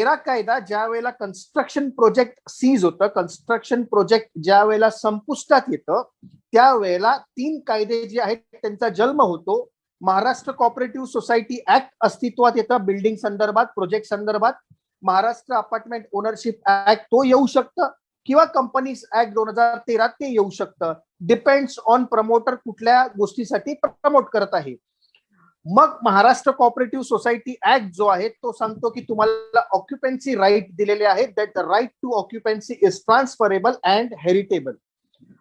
13 कायदा ज्या वेळेला कन्स्ट्रक्शन प्रोजेक्ट सीज होतं, कन्स्ट्रक्शन प्रोजेक्ट ज्या वेळेला संपुष्टात येतं, त्यावेळेला 3 कायदे जे आहेत त्यांचा जन्म होतो. महाराष्ट्र कोऑपरेटिव्ह सोसायटी ऍक्ट अस्तित्वात येतं बिल्डिंग संदर्भात, प्रोजेक्ट संदर्भात. महाराष्ट्र अपार्टमेंट ओनरशिप ऍक्ट तो येऊ शकतं, किंवा कंपनीज ऍक्ट 2013 ते येऊ शकतं. डिपेंड्स ऑन प्रमोटर कुठल्या गोष्टीसाठी प्रमोट करत आहे. मग महाराष्ट्र कोऑपरेटिव्ह सोसायटी ऍक्ट जो आहे तो सांगतो की तुम्हाला ऑक्युपन्सी राईट दिलेले आहेत, that the right to occupancy is transferable and heritable.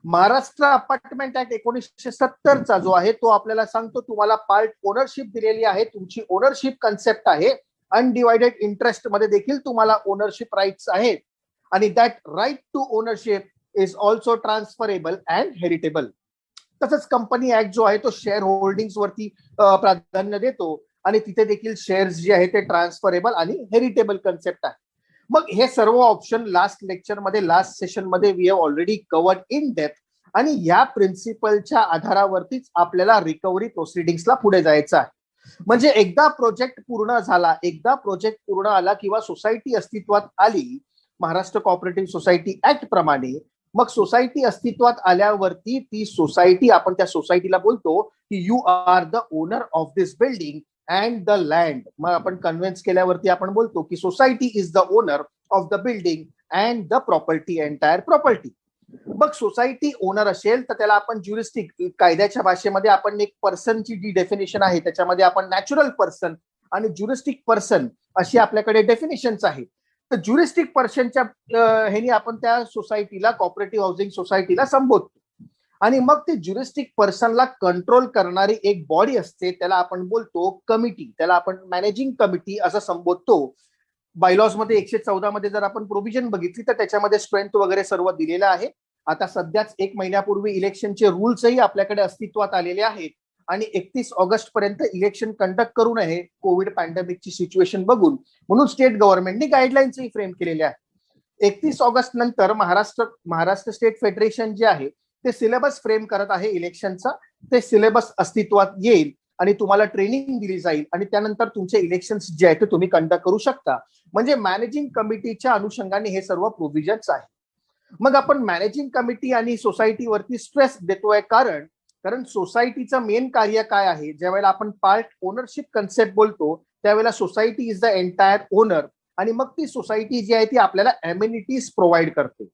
Maharashtra apartment act 1970 चा जो आहे तो आपल्याला सांगतो तुम्हाला पार्ट ओनरशिप दिलेली आहे, तुमची ओनरशिप कन्सेप्ट आहे, अनडिवायडेड इंटरेस्ट मध्ये देखील तुम्हाला ओनरशिप राईट्स आहेत, आणि that right to ownership is also transferable and heritable. तसंच कंपनी ऍक्ट जो आहे तो शेअर होल्डिंग्स वरती प्राधान्य देतो, आणि तिथे देखील शेअर्स जे आहे ते ट्रान्सफरेबल आणि हेरिटेबल कन्सेप्ट आहे. मग हे सर्व ऑप्शन लास्ट लेक्चर मध्ये, लास्ट सेशन मध्ये we have already covered in depth, आणि या प्रिन्सिपलच्या आधारावरतीच आपल्याला रिकव्हरी प्रोसिडिंग्सला पुढे जायचं आहे. म्हणजे एकदा प्रोजेक्ट पूर्ण झाला, एकदा प्रोजेक्ट पूर्ण आला किंवा सोसायटी अस्तित्वात आली महाराष्ट्र कोऑपरेटिव्ह सोसायटी ऍक्ट प्रमाणे, मग सोसायटी अस्तित्वात आल्यावरती ती सोसायटी, आपण त्या सोसायटीला बोलतो की you are the owner of this building and the land. मग आपण कन्व्हिन्स केल्यावरती आपण बोलतो की society is the owner of the building and the property, entire property. मग सोसायटी ओनर असेल तर त्याला आपण ज्युरिस्टिक, कायद्याच्या भाषेमध्ये आपण एक पर्सनची जी डेफिनेशन आहे त्याच्यामध्ये आपण नॅचरल पर्सन आणि ज्युरिस्टिक पर्सन अशी आपल्याकडे डेफिनेशन्स आहेत. तर ज्युरिस्टिक पर्सनच्या ह्यानी आपण त्या सोसायटीला, कोऑपरेटिव्ह हाऊसिंग सोसायटीला संबोधतो, आणि मग ते ज्युरिस्टिक पर्सनला कंट्रोल करणारी एक बॉडी असते, त्याला आपण बोलतो कमिटी, त्याला आपण मॅनेजिंग कमिटी असं संबोधतो. बायलॉज मध्ये 114 मध्ये जर आपण प्रोव्हिजन बघितली तर त्याच्यामध्ये स्ट्रेंथ वगैरे सर्व दिलेलं आहे. आता सध्याच 1 महिन्यापूर्वी इलेक्शनचे रूल्सही आपल्याकडे अस्तित्वात आलेले आहेत, आणि 31 ऑगस्ट पर्यंत इलेक्शन कंडक्ट करू नये कोविड पॅन्डेमिकची सिच्युएशन बघून, म्हणून स्टेट गव्हर्नमेंटने गाईडलाईन्सही फ्रेम केलेले आहे. 31 ऑगस्ट नंतर महाराष्ट्र स्टेट फेडरेशन जे आहे ते सिलेबस फ्रेम करत आहे इलेक्शनचा. ते सिलेबस अस्तित्वात येईल आणि तुम्हाला ट्रेनिंग दिली जाईल, आणि त्यानंतर तुमचे इलेक्शन्स जे आहेत ते तुम्ही कंडक्ट करू शकता. म्हणजे मॅनेजिंग कमिटीच्या अनुषंगाने हे सर्व प्रोव्हिजन्स आहे. मग आपण मॅनेजिंग कमिटी आणि सोसायटीवरती स्ट्रेस देतोय, कारण सोसायटीचं मेन कार्य काय आहे. ज्यावेळेला आपण पार्ट ओनरशिप कन्सेप्ट बोलतो त्यावेळेला society is the entire owner, आणि मग ती सोसायटी जी आहे ती आपल्याला अम्युनिटीज प्रोव्हाइड करते.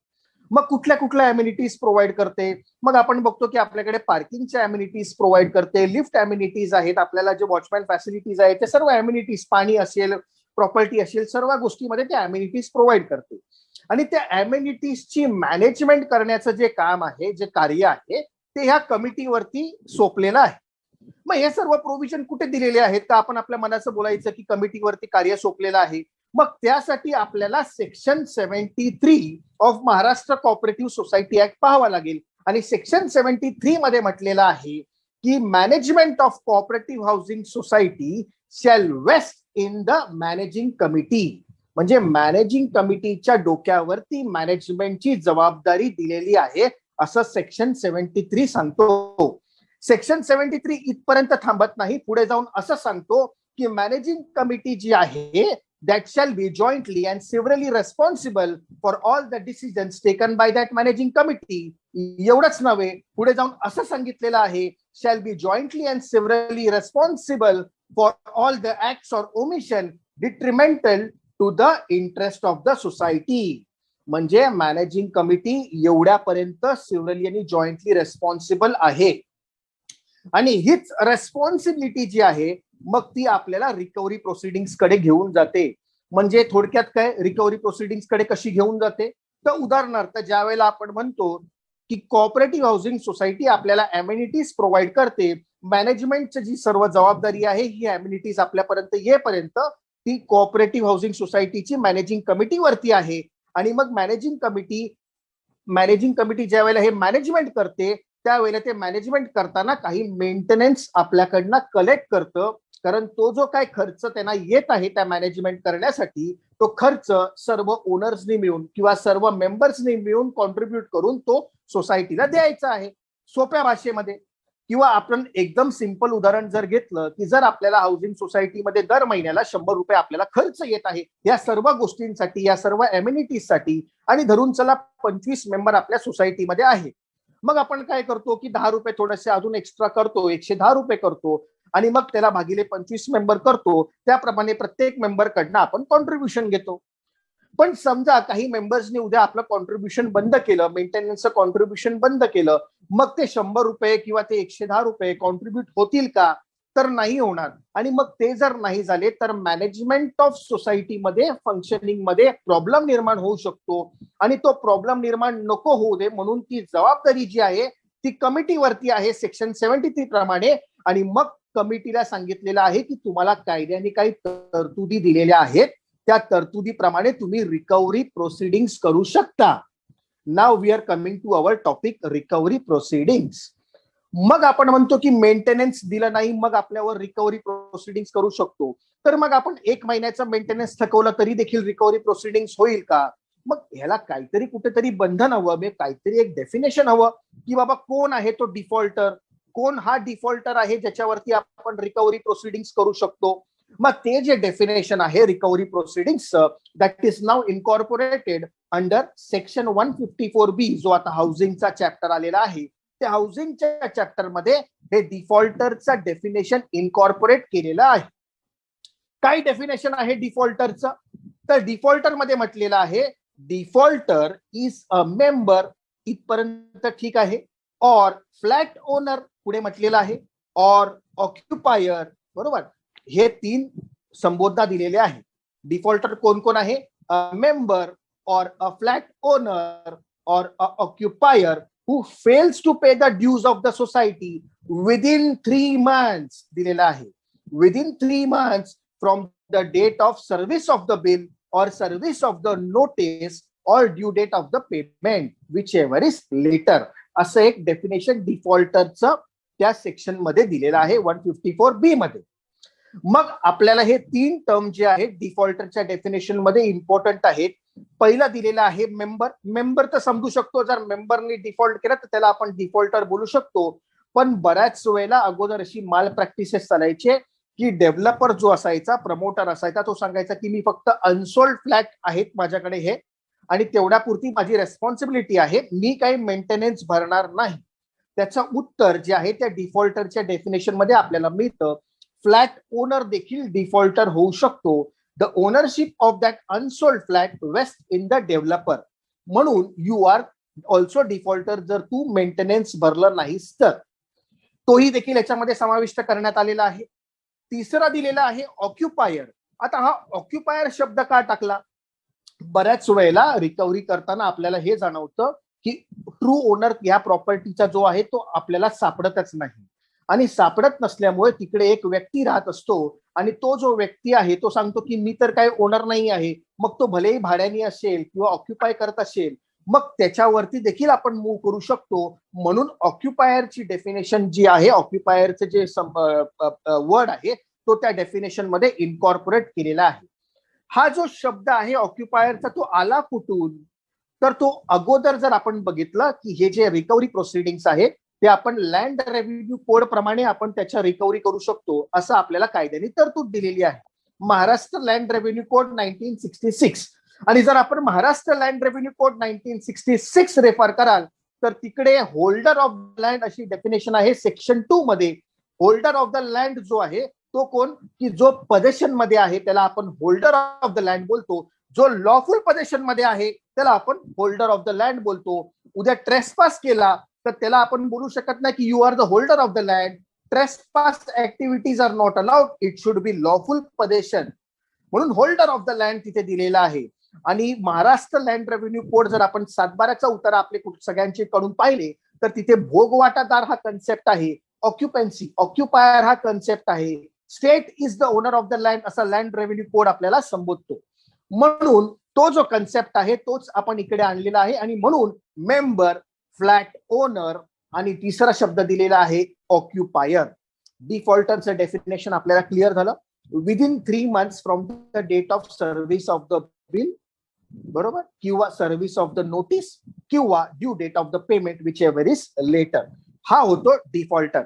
मग कुठल्या अम्युनिटीज प्रोव्हाइड करते, मग आपण बघतो की आपल्याकडे पार्किंगच्या अम्युनिटीज प्रोव्हाइड करते, लिफ्ट अम्युनिटीज आहेत, आपल्याला जे वॉचमॅन फॅसिलिटीज आहेत ते सर्व अम्युनिटीज, पाणी असेल, प्रॉपर्टी असेल, सर्व गोष्टीमध्ये ते अम्युनिटीज प्रोव्हाइड करते. आणि त्या अम्युनिटीजची मॅनेजमेंट करण्याचं जे काम आहे, जे कार्य आहे, ते ह्या कमिटीवरती सोपलेलं आहे. मग हे सर्व प्रोव्हिजन कुठे दिलेले आहेत, तर आपण आपल्या मनाचं बोलायचं की कमिटीवरती कार्य सोपलेलं आहे. मग त्यासाठी आपल्याला section 73 of Maharashtra cooperative society act पाहावा लागेल, आणि सेक्शन 73 मध्ये म्हटलेलं आहे की management of cooperative housing society shall vest in the managing committee. म्हणजे मॅनेजिंग कमिटीच्या डोक्यावरती मॅनेजमेंटची जबाबदारी दिलेली आहे असं सेक्शन 73 सांगतो. सेक्शन 73 इथपर्यंत थांबत नाही, पुढे जाऊन असं सांगतो की मॅनेजिंग कमिटी जी आहे that shall be jointly and severally responsible for all the decisions taken by that managing committee. एवढंच नव्हे, पुढे जाऊन असं सांगितलेलं आहे shall be jointly and severally responsible for all the acts or omission detrimental to the interest of the society. म्हणजे managing committee एवढ्यापर्यंत सिव्हरली आणि jointly responsible आहे, आणि हीच रेस्पॉन्सिबिलिटी जी आहे मग ती आपल्याला रिकव्हरी प्रोसिडिंग्स कडे घेऊन जाते. म्हणजे थोडक्यात काय, रिकव्हरी प्रोसिडिंग्स कडे कशी घेऊन जाते, तर उदाहरणार्थ ज्या वेळेला आपण म्हणतो की कोऑपरेटिव्ह हाऊसिंग सोसायटी आपल्याला अम्युनिटीज प्रोव्हाइड करते, मॅनेजमेंटची जी सर्व जबाबदारी आहे ही अम्युनिटीज आपल्यापर्यंत येईपर्यंत ती कोऑपरेटिव्ह हाऊसिंग सोसायटीची मॅनेजिंग कमिटीवरती आहे. आणि मग मॅनेजिंग कमिटी ज्या वेळेला हे मॅनेजमेंट करते त्यावेळेला ते मॅनेजमेंट करताना काही मेंटेनन्स आपल्याकडनं कलेक्ट करतं, कारण तो जो काय खर्च त्यांना येत आहे त्या मॅनेजमेंट करण्यासाठी तो खर्च सर्व ओनर्सनी मिळून किंवा सर्व मेंबर्सनी मिळून कॉन्ट्रीब्युट करून तो सोसायटीला द्यायचा आहे. सोप्या भाषेमध्ये किंवा आपण एकदम सिंपल उदाहरण जर घेतलं की जर आपल्याला हाऊसिंग सोसायटीमध्ये दर महिन्याला 100 रुपये आपल्याला खर्च येत आहे या सर्व गोष्टींसाठी, या सर्व एम्युनिटीजसाठी, आणि धरून चला 25 मेंबर आपल्या सोसायटीमध्ये आहे, मग आपण काय करतो की 10 रुपये थोडेसे अजून एक्स्ट्रा करतो, 110 रुपये करतो आणि मग त्याला भागिले 25 मेंबर करतो. त्याप्रमाणे प्रत्येक मेंबर कडनं आपण कॉन्ट्रीब्युशन घेतो. पण समजा काही मेंबर्सनी उद्या आपलं कॉन्ट्रीब्युशन बंद केलं, मेंटेनन्सचं कॉन्ट्रीब्युशन बंद केलं, मग ते 100 रुपये किंवा ते 110 रुपये कॉन्ट्रीब्युट होतील का? तर नाही होणार. आणि मग ते जर नाही झाले तर मॅनेजमेंट ऑफ सोसायटीमध्ये फंक्शनिंग मध्ये प्रॉब्लेम निर्माण होऊ शकतो. आणि तो प्रॉब्लेम निर्माण नको होऊ दे म्हणून ती जबाबदारी जी आहे ती कमिटीवरती आहे सेक्शन 73 प्रमाणे. आणि मग कमिटीला सांगितलेलं आहे की तुम्हाला कायद्याने काही तरतुदी दिलेल्या आहेत, त्या तरतुदीप्रमाणे तुम्ही रिकव्हरी प्रोसिडिंग्स करू शकता. Now we are coming to our topic recovery proceedings. मग आपण म्हणतो की मेंटेनन्स दिलं नाही मग आपल्यावर रिकव्हरी प्रोसिडिंग्स करू शकतो. तर मग आपण 1 महिन्याचं मेंटेनन्स थकवलं तरी देखील रिकव्हरी प्रोसिडिंग्स होईल का? मग ह्याला काहीतरी कुठेतरी बंधन हवं, काहीतरी एक डेफिनेशन हवं की बाबा कोण आहे तो डिफॉल्टर, कोण हा डिफॉल्टर आहे ज्याच्यावरती आपण रिकव्हरी प्रोसिडिंग्स करू शकतो. मग ते जे डेफिनेशन आहे recovery proceedings that is now incorporated under section 154B, जो आता हाऊसिंगचा चॅप्टर आलेला आहे. त्या हाऊसिंगच्या चॅप्टर मध्ये हे डिफॉल्टरचा डेफिनेशन इनकॉर्पोरेट केलेलं आहे. काय डेफिनेशन आहे डिफॉल्टरचं? तर डिफॉल्टर मध्ये म्हटलेलं आहे डिफॉल्टर इज अ मेंबर, इथपर्यंत ठीक आहे. और फ्लॅट ओनर पुढे म्हटलेलं आहे, और ऑक्युपायर, बरोबर. हे 3 संबोधना दिलेले आहे. डिफॉल्टर कोण कोण आहे? अ मेंबर और अ फ्लॅट ओनर और अ ऑक्युपायर who fails to pay the dues of the society within 3 months दिलेला आहे. Within 3 months from the date of service of the bill or service of the notice or due date of the payment, whichever is later. असं एक definition डिफॉल्टरचं त्या section मध्ये दिलेलं आहे 154B मध्ये. मग आपल्याला हे 3 टर्म जे आहेत डिफॉल्टरच्या डेफिनेशन मध्ये इम्पॉर्टंट आहेत. पहिला दिलेला आहे मेंबर. मेंबर तर समजू शकतो, जर मेंबरनी डिफॉल्ट केला तर त्याला आपण डिफॉल्टर बोलू शकतो. पण बऱ्याच वेळेला अगोदर अशी माल प्रॅक्टिसेस चालायचे की डेव्हलपर जो असायचा, प्रमोटर असायचा, तो सांगायचा की मी फक्त अनसोल्ड फ्लॅट आहेत माझ्याकडे हे, आणि तेवढ्यापुरती माझी रेस्पॉन्सिबिलिटी आहे, मी काही मेंटेनन्स भरणार नाही. त्याचं उत्तर जे आहे त्या डिफॉल्टरच्या डेफिनेशन मध्ये आपल्याला मिळतं फ्लॅट ओनर देखील डिफॉल्टर होऊ शकतो. The ownership of that unsold flat vest in the developer. म्हणून यू आर ऑल्सो डिफॉल्टर जर तू मेंटेनन्स भरलं नाहीस तर. तोही देखील याच्यामध्ये समाविष्ट करण्यात आलेला आहे. तिसरा दिलेला आहे ऑक्युपायर. आता हा ऑक्युपायर शब्द का टाकला? बऱ्याच वेळेला रिकव्हरी करताना आपल्याला हे जाणवतं की ट्रू ओनर या प्रॉपर्टीचा जो आहे तो आपल्याला सापडतच नाही. आणि सापडत नसल्यामुळे तिकडे एक व्यक्ती राहत असतो आणि तो जो व्यक्ती आहे तो सांगतो की मी तर काही ओनर नाही आहे. मग तो भलेही भाड्याने असेल किंवा ऑक्युपाय करत असेल, मग त्याच्यावरती देखील आपण मूव्ह करू शकतो. म्हणून ऑक्युपायरची डेफिनेशन जी आहे, ऑक्युपायरचे जे वर्ड आहे तो त्या डेफिनेशन मध्ये इनकॉर्पोरेट केलेला आहे. हा जो शब्द आहे ऑक्युपायरचा तो आला कुठून? तर तो अगोदर जर आपण बघितलं की हे जे रिकव्हरी प्रोसिडिंग्स आहे ते आपण लँड रेव्हेन्यू कोड प्रमाणे आपण त्याच्या रिकव्हरी करू शकतो असं आपल्याला कायद्याने तरतूद दिलेली आहे. Maharashtra land revenue code 1966. आणि जर आपण Maharashtra land revenue code 1966 refer कराल तर तिकडे होल्डर ऑफ लँड अशी डेफिनेशन आहे सेक्शन 2 मध्ये. होल्डर ऑफ द लँड जो आहे तो कोण? की जो पोझेशन मध्ये आहे त्याला आपण होल्डर ऑफ द लँड बोलतो. जो लॉफुल पोझेशन मध्ये आहे त्याला आपण होल्डर ऑफ द लँड बोलतो. उद्या ट्रेसपास केला तर त्याला आपण बोलू शकत नाही की you are the holder of the land. Trespass activities are not allowed, it should be lawful possession. म्हणून होल्डर ऑफ द लँड तिथे दिलेला आहे. आणि महाराष्ट्र लँड रेव्हेन्यू कोड जर आपण 7/12चा उतारा आपले सगळ्यांचे कडून पाहिले तर तिथे भोगवाटादार हा कन्सेप्ट आहे, ऑक्युपन्सी ऑक्युपायर हा कन्सेप्ट आहे, state is the owner of the land असा लँड रेव्हेन्यू कोड आपल्याला संबोधतो. म्हणून तो जो कन्सेप्ट आहे तोच आपण इकडे आणलेला आहे. आणि म्हणून मेंबर, फ्लॅट ओनर आणि तिसरा शब्द दिलेला आहे ऑक्युपायर. डिफॉल्टरचं डेफिनेशन आपल्याला क्लिअर झालं. Within 3 months from the date of service of the bill, बरोबर, किंवा सर्व्हिस ऑफ द नोटीस किंवा due date of the payment whichever is later. हा होतो डिफॉल्टर.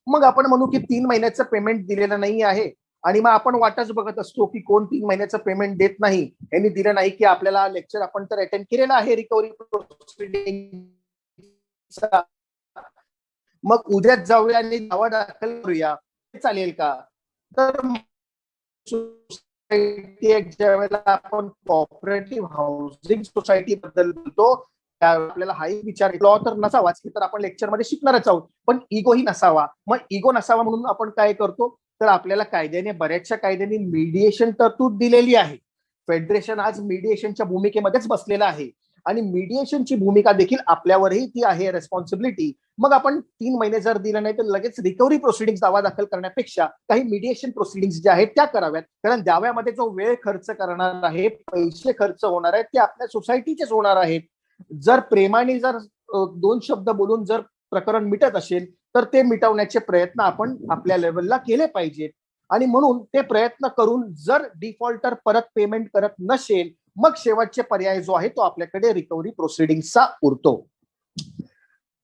मग आपण म्हणू की 3 महिन्याचं पेमेंट दिलेलं नाही आहे आणि मग आपण वाटच बघत असतो की कोण 3 महिन्याचं पेमेंट देत नाही. यांनी दिलं नाही की आपल्याला लेक्चर आपण तर अटेंड केलेला आहे रिकव्हरी प्रोसिडिंग. मग उद्याच जाऊया आणि दावा दाखल करूया, चालेल का? तर सोसायटी ज्या वेळेला आपण कॉपरेटिव्ह हाऊसिंग सोसायटी बद्दल बोलतो आपल्याला हाही विचार लॉ तर नसावाच, तर आपण लेक्चरमध्ये शिकणारच आहोत, पण इगोही नसावा. मग इगो नसावा म्हणून आपण काय करतो, तर आपल्याला कायद्याने बऱ्याचशा कायद्याने मीडिएशन तरतूद दिलेली आहे. फेडरेशन आज मीडिएशनच्या भूमिकेमध्येच बसलेलं आहे आणि मीडिएशनची भूमिका देखील आपल्यावरही ती आहे रेस्पॉन्सिबिलिटी. मग आपण 3 महिने जर दिलं नाही तर लगेच रिकव्हरी प्रोसिडिंग्स दावा दाखल करण्यापेक्षा काही मीडिएशन प्रोसिडिंग्स ज्या आहेत त्या कराव्यात. कारण दाव्यामध्ये जो वेळ खर्च करणार आहे, पैसे खर्च होणार आहेत, ते आपल्या सोसायटीचेच होणार आहेत. जर प्रेमाने जर 2 शब्द बोलून जर प्रकरण मिटत असेल तर ते मिटवण्याचे प्रयत्न आपण आपल्या लेवलला केले पाहिजेत. आणि म्हणून ते प्रयत्न करून जर डिफॉल्टर परत पेमेंट करत नसेल मग शेवटचे पर्याय जो आहे तो आपल्याकडे रिकव्हरी प्रोसिडिंगचा उरतो.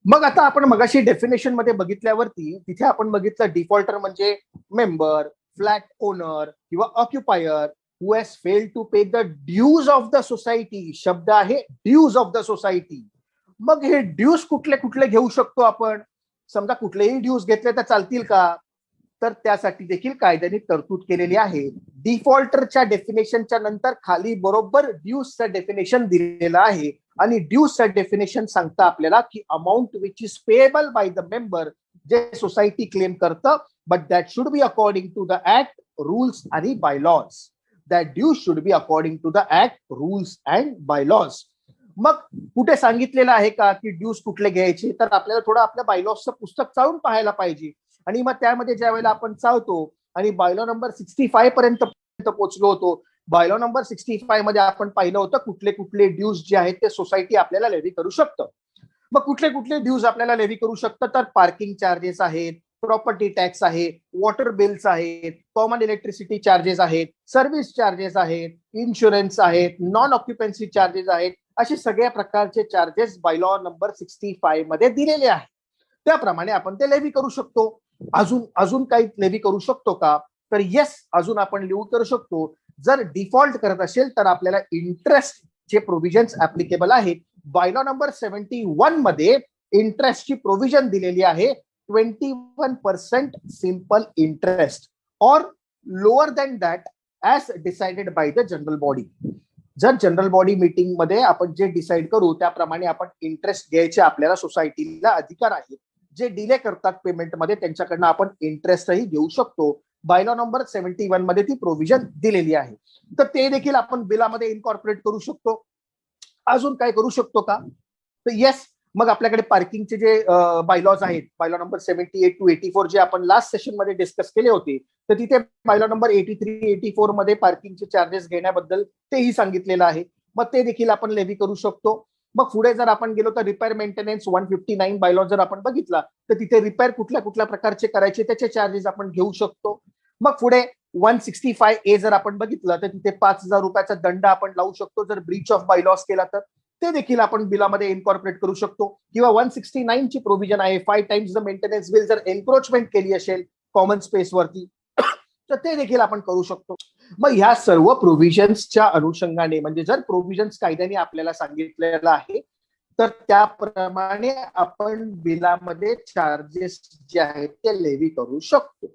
मग आता आपण मगाशी डेफिनेशन मध्ये बघितल्यावरती तिथे आपण बघितलं डिफॉल्टर म्हणजे मेंबर, फ्लॅट ओनर किंवा ऑक्युपायर who has failed to pay the dues of the society. शब्द आहे ड्यूज ऑफ द सोसायटी. मग हे ड्यूज कुठले कुठले घेऊ शकतो आपण? समजा कुठलेही ड्यूज घेतले तर चालतील का? तर त्यासाठी देखील कायद्याने तरतूद केलेली आहे. डिफॉल्टरच्या डेफिनेशनच्या नंतर खाली बरोबर ड्यूजचं डेफिनेशन दिलेलं आहे आणि ड्यूजचं डेफिनेशन सांगतं आपल्याला की amount which is payable by the member, जे सोसायटी क्लेम करतं, but that should be according to the act, rules आणि bylaws. That dues should be according to the act, rules and bylaws. मग कुठे सांगितलेलं आहे का की ड्यूज कुठले घ्यायचे? तर आपल्याला थोडं आपल्या बायलॉजचं पुस्तक चाळून पाहायला पाहिजे. आणि मग त्यामध्ये ज्या वेळेला आपण चालतो आणि बायलॉ नंबर 65 पर्यंत पोहोचलो होतो, बायलॉ नंबर 65 मध्ये आपण पाहिलं होतं कुठले कुठले ड्यूज जे आहेत ते सोसायटी आपल्याला लेव्ही करू शकतं. मग कुठले कुठले ड्यूज आपल्याला लेव्ही करू शकतं? तर पार्किंग चार्जेस आहेत, प्रॉपर्टी टॅक्स आहे, वॉटर बिल्स आहेत, कॉमन इलेक्ट्रिसिटी चार्जेस आहेत, सर्व्हिस चार्जेस आहेत, इन्शुरन्स आहेत, नॉन ऑक्युपन्सी चार्जेस आहेत. असे सगळ्या प्रकारचे चार्जेस बायलॉ नंबर 65 मध्ये दिलेले आहेत. त्याप्रमाणे आपण ते लेव्ही करू शकतो. अजून काही लेव्ही करू शकतो का? तर येस, अजून आपण लिहू करू शकतो. जर डिफॉल्ट करत असेल तर आपल्याला इंटरेस्ट चे प्रोव्हिजन्स ऍप्लिकेबल आहेत. बायलॉ नंबर 71 मध्ये इंटरेस्टची प्रोव्हिजन दिलेली आहे 21% सिंपल इंटरेस्ट और lower than that as decided by the general body. जर जनरल बॉडी मीटिंग मध्ये आपण जे डिसाईड करू त्याप्रमाणे आपण इंटरेस्ट घ्यायचे आपल्याला सोसायटीला अधिकार आहे. जे डिले करतात पेमेंटमध्ये त्यांच्याकडनं आपण इंटरेस्टही घेऊ शकतो. बायलॉ नंबर 71 मध्ये ती प्रोव्हिजन दिलेली आहे. तर ते देखील आपण बिलामध्ये इनकॉर्पोरेट करू शकतो. अजून काय करू शकतो का? तर येस, मग आपल्याकडे पार्किंगचे जे बायलॉज आहेत, बायलॉ नंबर 78 to 84 जे आपण लास्ट सेशन मध्ये डिस्कस केले होते, तर तिथे बायलॉ नंबर 83, 84 मध्ये पार्किंगचे चार्जेस घेण्याबद्दल तेही सांगितलेलं आहे. मग ते देखील आपण लेव्ही करू शकतो. मग पुढे जर आपण गेलो तर रिपेअर मेंटेनन्स 159 बायलॉ जर आपण बघितला तर तिथे रिपेअर कुठल्या कुठल्या प्रकारचे करायचे त्याचे चार्जेस आपण घेऊ शकतो. मग पुढे 165A जर आपण बघितलं तर तिथे 5,000 रुपयाचा दंड आपण लावू शकतो जर ब्रीच ऑफ बायलॉज केला तर. ते देखील आपण बिलामध्ये इनकॉर्पोरेट करू शकतो. किंवा 169 ची प्रोव्हिजन आहे 5 टाइम्स द मेंटेनन्स बिल जर एन्क्रोचमेंट केली असेल कॉमन स्पेस वरती तर ते देखील आपण करू शकतो. मग ह्या सर्व प्रोव्हिजन्सच्या अनुषंगाने म्हणजे जर प्रोव्हिजन्स कायद्याने आपल्याला सांगितलेलं आहे तर त्याप्रमाणे आपण बिलामध्ये चार्जेस जे आहेत ते लेव्ही करू शकतो.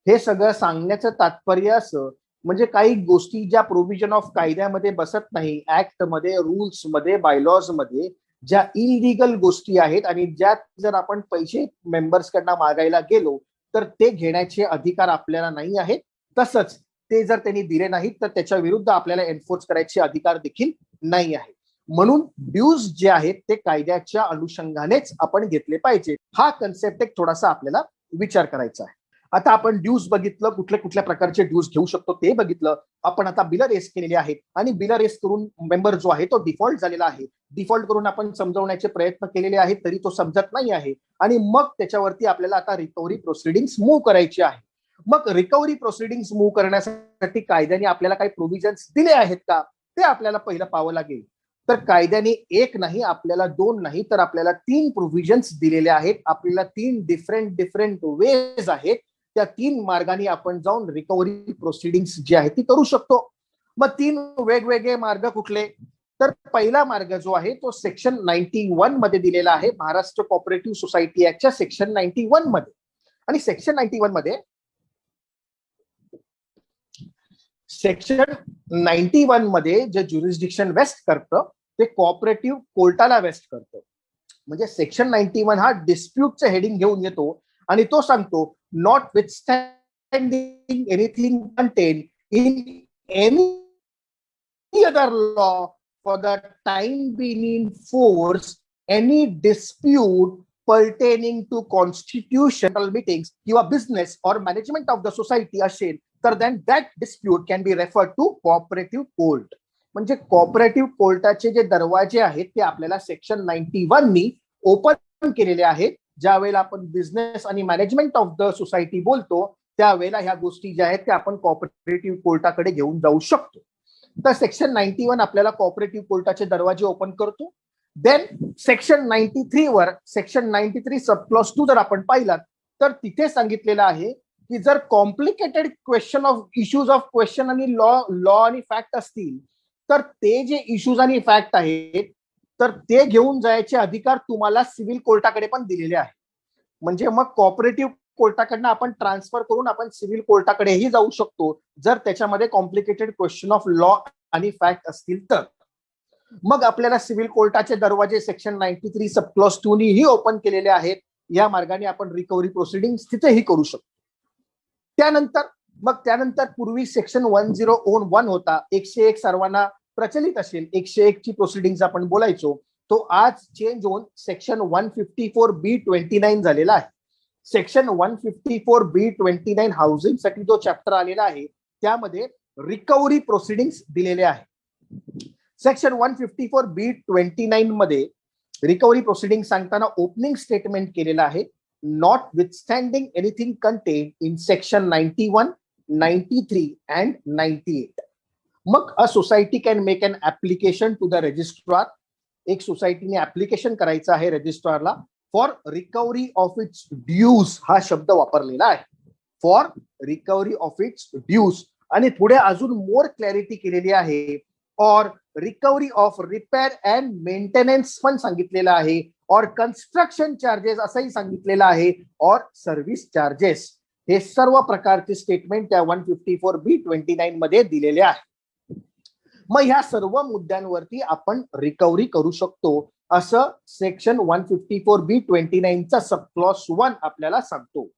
हे सगळं सांगण्याचं तात्पर्य असं म्हणजे काही गोष्टी ज्या प्रोव्हिजन ऑफ कायद्यामध्ये बसत नाही, ऍक्ट मध्ये, रूल्स मध्ये, बायलॉज मध्ये, ज्या इलिगल गोष्टी आहेत आणि ज्यात जर आपण पैसे मेंबर्स कडनं मागायला गेलो तर ते घेण्याचे अधिकार आपल्याला नाही आहेत. तसंच ते जर त्यांनी दिले नाहीत तर त्याच्या विरुद्ध आपल्याला एन्फोर्स करायचे अधिकार देखील नाही आहे. म्हणून ड्यूज जे आहेत ते कायद्याच्या अनुषंगानेच आपण घेतले पाहिजे. हा कन्सेप्ट एक थोडासा आपल्याला विचार करायचा आहे. आता आपण ड्यूज बघितलं, कुठल्या कुठल्या प्रकारचे ड्यूज घेऊ शकतो ते बघितलं. आपण आता बिल रेस केलेली आहेत आणि बिल रेस करून मेंबर जो आहे तो डिफॉल्ट झालेला आहे. डिफॉल्ट करून आपण समजवण्याचे प्रयत्न केलेले आहेत तरी तो समजत नाही आहे आणि मग त्याच्यावरती आपल्याला आता रिकव्हरी प्रोसिडिंग्स मूव्ह करायची आहे. मग रिकव्हरी प्रोसिडिंग्स मूव्ह करण्यासाठी कायद्याने आपल्याला काही प्रोव्हिजन्स दिले आहेत का ते आपल्याला पहिलं पाहावं लागेल. तर कायद्याने एक नाही, आपल्याला दोन नाही, तर आपल्याला 3 प्रोव्हिजन्स दिलेले आहेत. आपल्याला 3 डिफरंट वेज आहेत. त्या 3 मार्गाने आपण जाऊन रिकव्हरी प्रोसिडिंग्स जी आहे ती करू शकतो. मग 3 वेगवेगळे मार्ग कुठले? तर पहिला मार्ग जो आहे तो सेक्शन 91 मध्ये दिलेला आहे, महाराष्ट्र कोऑपरेटिव्ह सोसायटी ऍक्टच्या सेक्शन 91 मध्ये. आणि सेक्शन 91 मध्ये सेक्शन 91 मध्ये जे ज्युरिस्डिक्शन वेस्ट करतं ते कोऑपरेटिव्ह कोर्टाला वेस्ट करतं. म्हणजे सेक्शन 91 हा डिस्प्यूटचं हेडिंग घेऊन येतो आणि तो सांगतो notwithstanding anything contain in any other law for the time being in force any dispute pertaining to constitutional meetings किंवा business or management of the society असेल तर then that dispute can be referred to cooperative court. म्हणजे cooperative कोर्टाचे जे दरवाजे आहेत ते आपल्याला सेक्शन 91 नी ओपन केलेले आहेत. ज्या वेळेला आपण बिझनेस आणि मॅनेजमेंट ऑफ द सोसायटी बोलतो त्यावेळेला ह्या गोष्टी ज्या आहेत त्या आपण कोऑपरेटिव्ह कोर्टाकडे घेऊन जाऊ शकतो. तर सेक्शन 91 आपल्याला कोऑपरेटिव्ह कोर्टाचे दरवाजे ओपन करतो. देन सेक्शन 93 वर सेक्शन 93 सब क्लॉज 2 जर आपण पाहिलात तर तिथे सांगितलेलं आहे की जर complicated question of issues of question आणि लॉ आणि फॅक्ट असतील तर ते जे इश्यूज आणि फॅक्ट आहेत तर ते घेऊन जायचे अधिकार तुम्हाला सिव्हिल कोर्टाकडे पण दिलेले आहे. म्हणजे मग कोऑपरेटिव्ह कोर्टाकडनं आपण ट्रान्सफर करून आपण सिव्हिल कोर्टाकडेही जाऊ शकतो जर त्याच्यामध्ये कॉम्प्लिकेटेड क्वेश्चन ऑफ लॉ आणि फॅक्ट असतील तर. मग आपल्याला सिव्हिल कोर्टाचे दरवाजे सेक्शन 93 सब क्लॉज 2 नी ही ओपन केलेले आहेत. या मार्गाने आपण रिकव्हरी प्रोसिडिंग तिथेही करू शकतो. त्यानंतर पूर्वी सेक्शन 1001 होता, 101 सर्वांना प्रचलित असेल, 101 ची प्रोसिडिंग आपण बोलायचो, तो आज चेंज होऊन सेक्शन 154B29 झालेला आहे. सेक्शन 154B29 हाऊसिंग साठी जो चॅप्टर आलेला आहे त्यामध्ये रिकव्हरी प्रोसिडिंग्स दिलेले आहे. सेक्शन 154B29 मध्ये रिकव्हरी प्रोसिडिंग सांगताना ओपनिंग स्टेटमेंट केलेलं आहे notwithstanding anything contain in section 91, 93 and 98. मग a society can make an application to the registrar. एक सोसायटीने ऍप्लिकेशन करायचं आहे रजिस्ट्रारला for recovery of its dues, हा शब्द वापरलेला आहे, for recovery of its dues. आणि पुढे अजून मोर क्लॅरिटी केलेली आहे or recovery of repair and maintenance पण सांगितलेलं आहे, और कन्स्ट्रक्शन चार्जेस असंही सांगितलेलं आहे, और सर्व्हिस चार्जेस. हे सर्व प्रकारचे स्टेटमेंट त्या 154B29 मध्ये दिलेले आहे. मग ह्या सर्व मुद्द्यांवरती आपण रिकव्हरी करू शकतो असं सेक्शन 154B29 चा सब क्लॉज 1 आपल्याला सांगतो.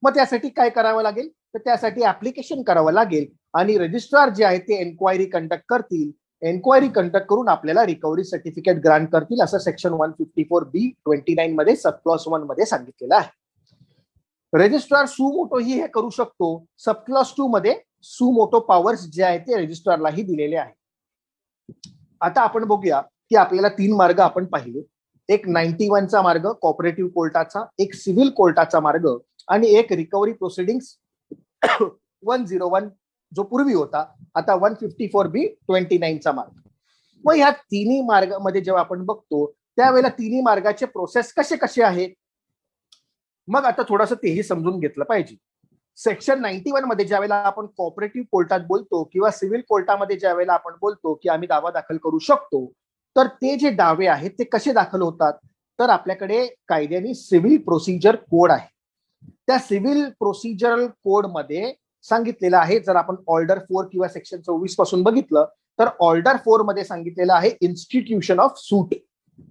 मग त्यासाठी काय करावं लागेल तर त्यासाठी ऍप्लिकेशन करावं लागेल आणि रजिस्ट्रार जे आहे ते एन्क्वायरी कंडक्ट करतील. एन्क्वायरी कंडक्ट करून आपल्याला रिकव्हरी सर्टिफिकेट ग्रांट करतील असं सेक्शन 154B29 मध्ये सब क्लॉज 1 मध्ये सांगितलेलं आहे. रजिस्ट्रार सुमोटो ही हे करू शकतो. सब क्लॉज 2 मध्ये सुमोटो पॉवर्स जे आहेत ते रजिस्ट्रारलाही दिलेले आहे. आता आपण बघूया की आपल्याला 3 मार्ग आपण पाहिले. एक 91 चा मार्ग कोऑपरेटिव्ह कोर्टाचा, एक सिव्हिल कोर्टाचा मार्ग आणि एक रिकव्हरी प्रोसिडिंग्स 101 जो पूर्वी होता, आता 154B29 चा मार्ग. मग ह्या तिन्ही मार्गामध्ये जेव्हा आपण बघतो त्यावेळेला तिन्ही मार्गाचे प्रोसेस कसे कसे आहेत मग आता थोडंसं तेही समजून घेतलं पाहिजे. सेक्शन 91 मध्ये ज्यावेळेला आपण कोऑपरेटिव्ह कोर्टात बोलतो किंवा सिव्हिल कोर्टामध्ये ज्यावेळेला आपण बोलतो की आम्ही दावा दाखल करू शकतो तर ते जे दावे आहेत ते कसे दाखल होतात तर आपल्याकडे कायद्याने सिव्हिल प्रोसिजर कोड आहे. त्या सिव्हिल प्रोसिजरल कोड मध्ये सांगितलेलं आहे, जर आपण ऑर्डर 4 किंवा सेक्शन 24 पासून बघितलं तर ऑर्डर 4 मध्ये सांगितलेलं आहे इन्स्टिट्यूशन ऑफ सूट.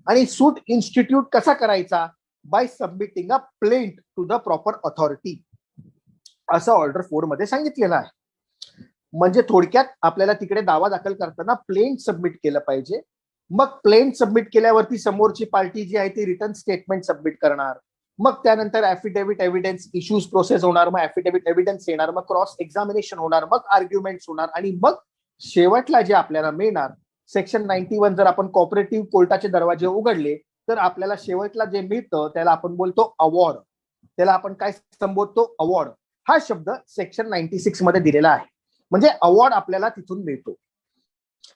आणि सूट इन्स्टिट्यूट कसा करायचा by submitting a plaint to the proper authority असं ऑर्डर 4 मध्ये सांगितलेलं आहे. म्हणजे थोडक्यात आपल्याला तिकडे दावा दाखल करताना प्लेंट सबमिट केलं पाहिजे. मग प्लेंट सबमिट केल्यावरती समोरची पार्टी जी आहे ती रिटर्न स्टेटमेंट सबमिट करणार. मग त्यानंतर ऍफिडेव्हिट एव्हिडन्स इश्यूज प्रोसेस होणार, मग ऍफिडेव्हिट एव्हिडन्स येणार, मग क्रॉस एक्झामिनेशन होणार, मग आर्ग्युमेंट्स होणार आणि मग शेवटला जे आपल्याला मिळणार सेक्शन 91 जर आपण कोऑपरेटिव्ह कोर्टाचे दरवाजे उघडले तर आपल्याला शेवटला जे मिळतं त्याला आपण बोलतो अवॉर्ड. त्याला आपण काय संबोधतो अवॉर्ड. हा शब्द सेक्शन 96 मध्ये दिलेला आहे. म्हणजे अवॉर्ड आपल्याला तिथून मिळतो.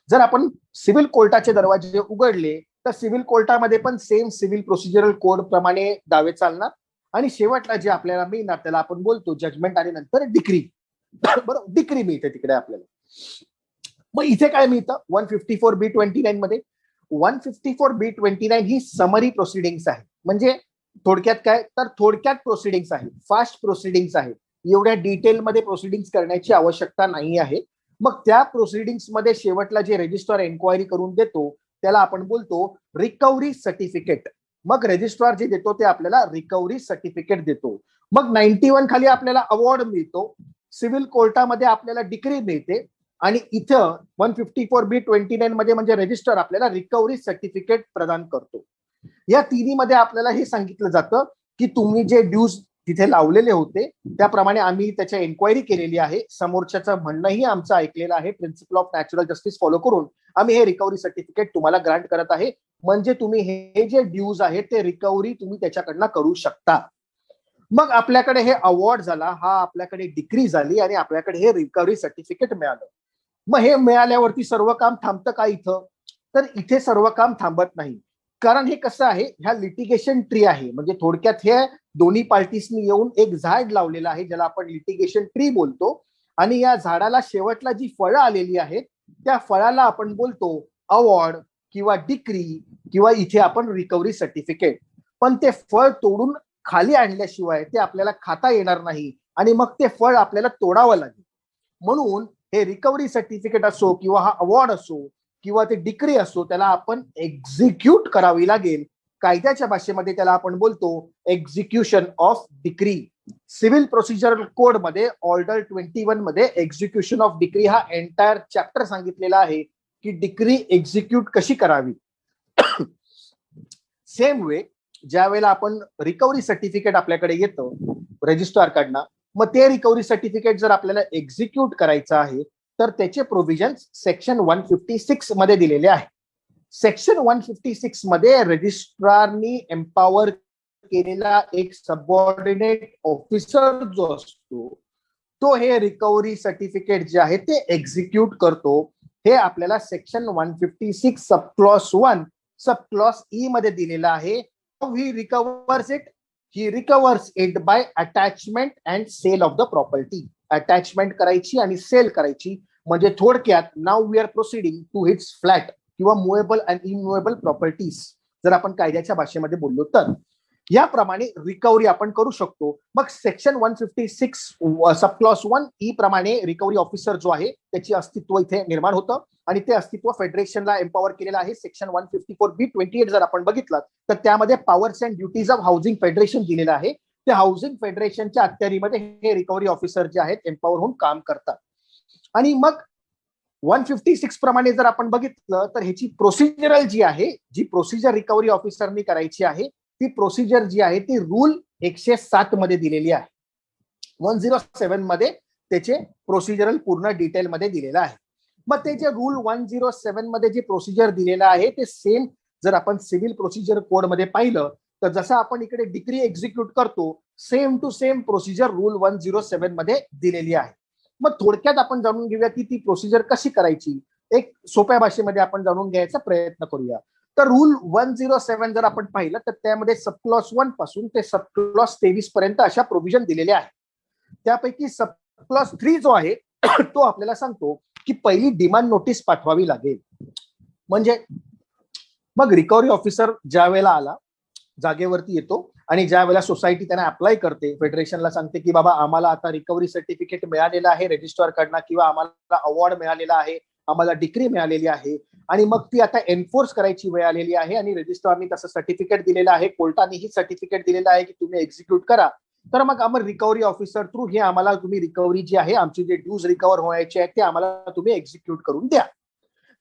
जर आपण सिव्हिल कोर्टाचे दरवाजे उघडले तर सिव्हिल कोर्टामध्ये पण सेम सिव्हिल प्रोसिजरल कोड प्रमाणे दावे चालणार आणि शेवटला जे आपल्याला मिळणार त्याला आपण बोलतो जजमेंट आणि नंतर डिक्री. बरोबर, डिक्री मिळते तिकडे आपल्याला. मग इथे काय मिळतं 154B29 मध्ये? 154B29 ही समरी प्रोसिडिंग्स आहे. म्हणजे थोडक्यात काय तर थोडक्यात प्रोसिडिंग्स आहे, फास्ट प्रोसिडिंग्स आहे. एवढ्या डिटेलमध्ये प्रोसिडिंग्स करण्याची आवश्यकता नाही आहे. मग त्या प्रोसिडिंग्स मध्ये शेवटला जे रजिस्ट्रार एन्क्वायरी करून देतो त्याला आपण बोलतो रिकव्हरी सर्टिफिकेट. मग रजिस्ट्रार जे देतो ते आपल्याला रिकव्हरी सर्टिफिकेट देतो. मग 91 खाली आपल्याला अवॉर्ड मिळतो, सिव्हिल कोर्टामध्ये आपल्याला डिक्री मिळते आणि इथं 154B29 मध्ये म्हणजे रजिस्टर आपल्याला रिकव्हरी सर्टिफिकेट प्रदान करतो. या तिन्ही मध्ये आपल्याला हे सांगितलं जातं की तुम्ही जे ड्यूज तिथे लावलेले होते त्याप्रमाणे आम्ही त्याच्या एन्क्वायरी केलेली आहे, समोरच्याचं म्हणणंही आमचं ऐकलेलं आहे, principle of natural justice follow करून आम्ही हे रिकव्हरी सर्टिफिकेट तुम्हाला ग्रांट करत आहे. म्हणजे तुम्ही हे जे ड्यूज आहेत ते रिकव्हरी तुम्ही त्याच्याकडनं करू शकता. मग आपल्याकडे हे अवॉर्ड झाला, हा आपल्याकडे डिक्री झाली आणि आपल्याकडे हे रिकव्हरी सर्टिफिकेट मिळालं. मग हे मिळाल्यावरती सर्व काम थांबतं का इथं? तर इथे सर्व काम थांबत नाही. कारण हे कसं आहे, ह्या लिटिगेशन ट्री आहे. म्हणजे थोडक्यात हे दोन्ही पार्टीसनी येऊन एक झाड लावलेलं आहे ज्याला आपण लिटिगेशन ट्री बोलतो. आणि या झाडाला शेवटला जी फळं आलेली आहेत त्या फळाला आपण बोलतो अवॉर्ड किंवा डिक्री किंवा इथे आपण रिकव्हरी सर्टिफिकेट. पण ते फळ तोडून खाली आणल्याशिवाय ते आपल्याला खाता येणार नाही आणि मग ते फळ आपल्याला तोडावं लागेल. म्हणून हे रिकव्हरी सर्टिफिकेट असो किंवा हा अवॉर्ड असो किंवा ते डिक्री असो त्याला आपण एक्झिक्यूट करावी लागेल. कायद्याच्या भाषेमध्ये त्याला आपण बोलतो execution of decree. Civil procedure code मध्ये ऑर्डर 21 मध्ये एक्झिक्युशन ऑफ डिक्री हा एंटायर चॅप्टर सांगितलेला आहे की डिक्री एक्झिक्यूट कशी करावी. सेम वे ज्या वेळेला आपण रिकव्हरी सर्टिफिकेट आपल्याकडे येतं रजिस्ट्रार कडनं, मग ते रिकव्हरी सर्टिफिकेट जर आपल्याला एक्झिक्यूट करायचं आहे तर त्याचे प्रोव्हिजन सेक्शन 156 मध्ये दिलेले आहे. सेक्शन 156 मध्ये रजिस्ट्रारनी एम्पॉवर केलेला एक सबऑर्डिनेट ऑफिसर जो असतो तो हे रिकव्हरी सर्टिफिकेट जे आहे ते एक्झिक्यूट करतो. हे आपल्याला section 156 sub clause 1 sub clause E मध्ये दिलेलं आहे. He recovers it by attachment and sale of the property. Attachment करायची आणि सेल करायची. म्हणजे थोडक्यात now we are proceeding to its flat किंवा मुवेबल अँड इनमुवेबल प्रॉपर्टीज जर आपण कायद्याच्या भाषेमध्ये बोललो तर याप्रमाणे रिकव्हरी आपण करू शकतो. मग सेक्शन 156 सब क्लॉज 1 ई प्रमाणे रिकव्हरी ऑफिसर जो आहे त्याचे अस्तित्व इथे निर्माण होतं आणि ते अस्तित्व फेडरेशनला एम्पॉवर केलेलं आहे. सेक्शन 154B28 जर आपण बघितलं तर त्यामध्ये powers and duties of housing federation दिलेलं आहे. त्या हाऊसिंग फेडरेशनच्या अखत्यारीमध्ये हे रिकव्हरी ऑफिसर जे आहेत एम्पॉवर होऊन काम करतात. आणि मग 156 प्रमाणे जर आपण बघितलं तर ह्याची प्रोसिजरल जी आहे, जी प्रोसिजर रिकव्हरी ऑफिसरनी करायची आहे ती प्रोसिजर जी आहे ती रूल 107 मध्ये दिलेली आहे. 107 मध्ये त्याचे प्रोसिजरल पूर्ण डिटेल मध्ये दिलेलं आहे. मग ते जे रूल 107 मध्ये जे प्रोसिजर दिलेलं आहे ते सेम जर आपण सिव्हिल प्रोसिजर कोड मध्ये पाहिलं तर जसं आपण इकडे डिक्री एक्झिक्यूट करतो same to same procedure rule 107 मध्ये दिलेली आहे. मग थोडक्यात आपण जाणून घेऊया की ती प्रोसिजर कशी करायची. एक सोप्या भाषेमध्ये आपण जाणून घ्यायचा प्रयत्न करूया. तर रूल 107 जर आपण पाहिलं तर त्यामध्ये सब क्लॉज 1 पासून ते सब क्लॉज 23 पर्यंत अशा प्रोव्हिजन दिलेले आहेत. त्यापैकी सब क्लॉज 3 जो आहे तो आपल्याला सांगतो की पहिली डिमांड नोटीस पाठवावी लागेल. म्हणजे मग रिकव्हरी ऑफिसर ज्या वेळेला आला जागेवरती येतो आणि ज्या वेळेला सोसायटी त्यांना अप्लाय करते, फेडरेशनला सांगते की बाबा आम्हाला आता रिकव्हरी सर्टिफिकेट मिळालेलं आहे रजिस्ट्रार कडनं किंवा आम्हाला अवॉर्ड मिळालेला आहे, आम्हाला डिक्री मिळालेली आहे आणि मग ती आता एन्फोर्स करायची वेळ आलेली आहे आणि रजिस्ट्रारनी तसं सर्टिफिकेट दिलेलं आहे, कोर्टानेही सर्टिफिकेट दिलेलं आहे की तुम्ही एक्झिक्यूट करा. तर मग आम्हाला रिकव्हरी ऑफिसर थ्रू हे आम्हाला तुम्ही रिकव्हरी जी आहे आमची जे ड्यूज रिकव्हर व्हायचे आहेत ते आम्हाला तुम्ही एक्झिक्यूट करून द्या.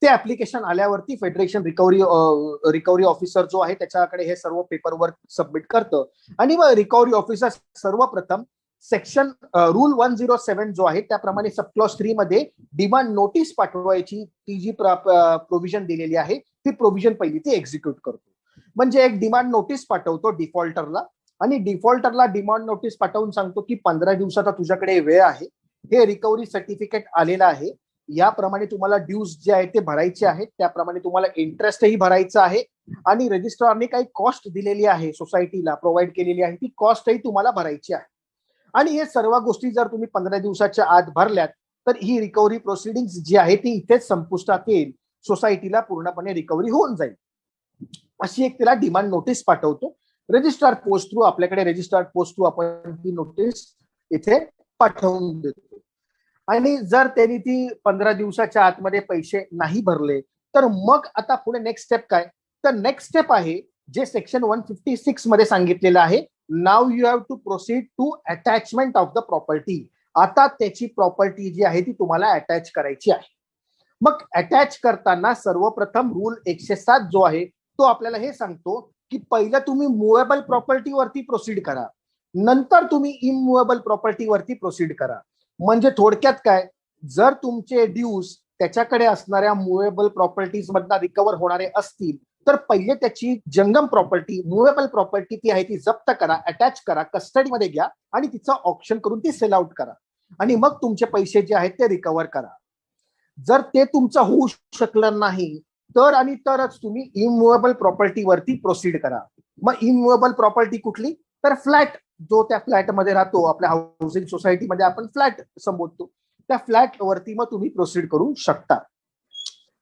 ते ऍप्लिकेशन आल्यावरती फेडरेशन रिकव्हरी ऑफिसर जो आहे त्याच्याकडे हे सर्व पेपर वर्क सबमिट करतं आणि मग रिकव्हरी ऑफिसर सर्वप्रथम सेक्शन रूल 107 जो आहे त्याप्रमाणे सब क्लॉज 3 मध्ये डिमांड नोटीस पाठवायची ती जी प्रोव्हिजन दिलेली आहे ती प्रोव्हिजन पहिली ती एक्झिक्यूट करतो. म्हणजे एक डिमांड नोटीस पाठवतो डिफॉल्टरला आणि डिफॉल्टरला डिमांड नोटीस पाठवून सांगतो की 15 दिवसाचा तुझ्याकडे वेळ आहे, हे रिकव्हरी सर्टिफिकेट आलेलं आहे, याप्रमाणे तुम्हाला ड्यूज जे आहे ते भरायचे आहेत, त्याप्रमाणे तुम्हाला इंटरेस्टही भरायचा आहे आणि रजिस्ट्रारने काही कॉस्ट दिलेली आहे सोसायटीला प्रोव्हाइड केलेली आहे, ती कॉस्टही तुम्हाला भरायची आहे. आणि हे सर्व गोष्टी जर तुम्ही 15 दिवसाच्या आत भरल्यात तर ही रिकव्हरी प्रोसिडिंग्स जी आहे ती इथेच संपुष्टात येईल, सोसायटीला पूर्णपणे रिकव्हरी होऊन जाईल. अशी एक तिला डिमांड नोटीस पाठवतो रजिस्ट्रार पोस्ट थ्रू. आपल्याकडे रजिस्ट्रार पोस्ट थ्रू आपण ती नोटीस इथे पाठवून देतो. आणि जर त्यांनी ती 15 दिवसाच्या आतमध्ये पैसे नाही भरले तर मग आता पुढे नेक्स्ट स्टेप काय, तर नेक्स्ट स्टेप आहे जे सेक्शन 156 मध्ये सांगितलेलं आहे, now you have to proceed to attachment of the property. आता त्याची प्रॉपर्टी जी आहे ती तुम्हाला अटॅच करायची आहे. मग अटॅच करताना सर्वप्रथम रूल 107 जो आहे तो आपल्याला हे सांगतो की पहिलं तुम्ही मुवेबल प्रॉपर्टीवरती प्रोसीड करा, नंतर तुम्ही इममुवेबल प्रॉपर्टीवरती प्रोसीड करा. म्हणजे थोडक्यात काय, जर तुमचे ड्यूज त्याच्याकडे असणाऱ्या मुवेबल प्रॉपर्टीज मधनं रिकव्हर होणारे असतील तर पहिले त्याची जंगम प्रॉपर्टी मुवेबल प्रॉपर्टी ती आहे ती जप्त करा, अटॅच करा, कस्टडीमध्ये घ्या आणि तिचं ऑप्शन करून ती सेल आउट करा आणि मग तुमचे पैसे जे आहेत ते रिकव्हर करा. जर ते तुमचं होऊ शकलं नाही तर आणि तरच तुम्ही इममुवेबल प्रॉपर्टीवरती प्रोसीड करा. मग इममुवेबल प्रॉपर्टी कुठली, तर फ्लॅट, जो त्या फ्लॅटमध्ये राहतो, आपल्या हाऊसिंग सोसायटीमध्ये आपण फ्लॅट संबोधतो, त्या फ्लॅट वरती मग तुम्ही प्रोसीड करू शकता.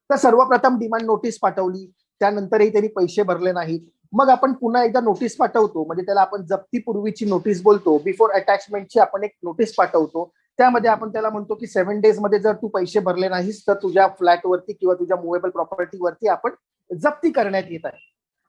तर सर्वप्रथम डिमांड नोटीस पाठवली, त्यानंतरही त्यांनी पैसे भरले नाहीत, मग आपण पुन्हा एकदा नोटीस पाठवतो, म्हणजे त्याला आपण जप्तीपूर्वीची नोटीस बोलतो, बिफोर अटॅचमेंटची आपण एक नोटीस पाठवतो. त्यामध्ये आपण त्याला म्हणतो की 7 डेज मध्ये जर तू पैसे भरले नाहीस तर तुझ्या फ्लॅटवरती किंवा तुझ्या मुवेबल प्रॉपर्टीवरती आपण जप्ती करण्यात येत आहे.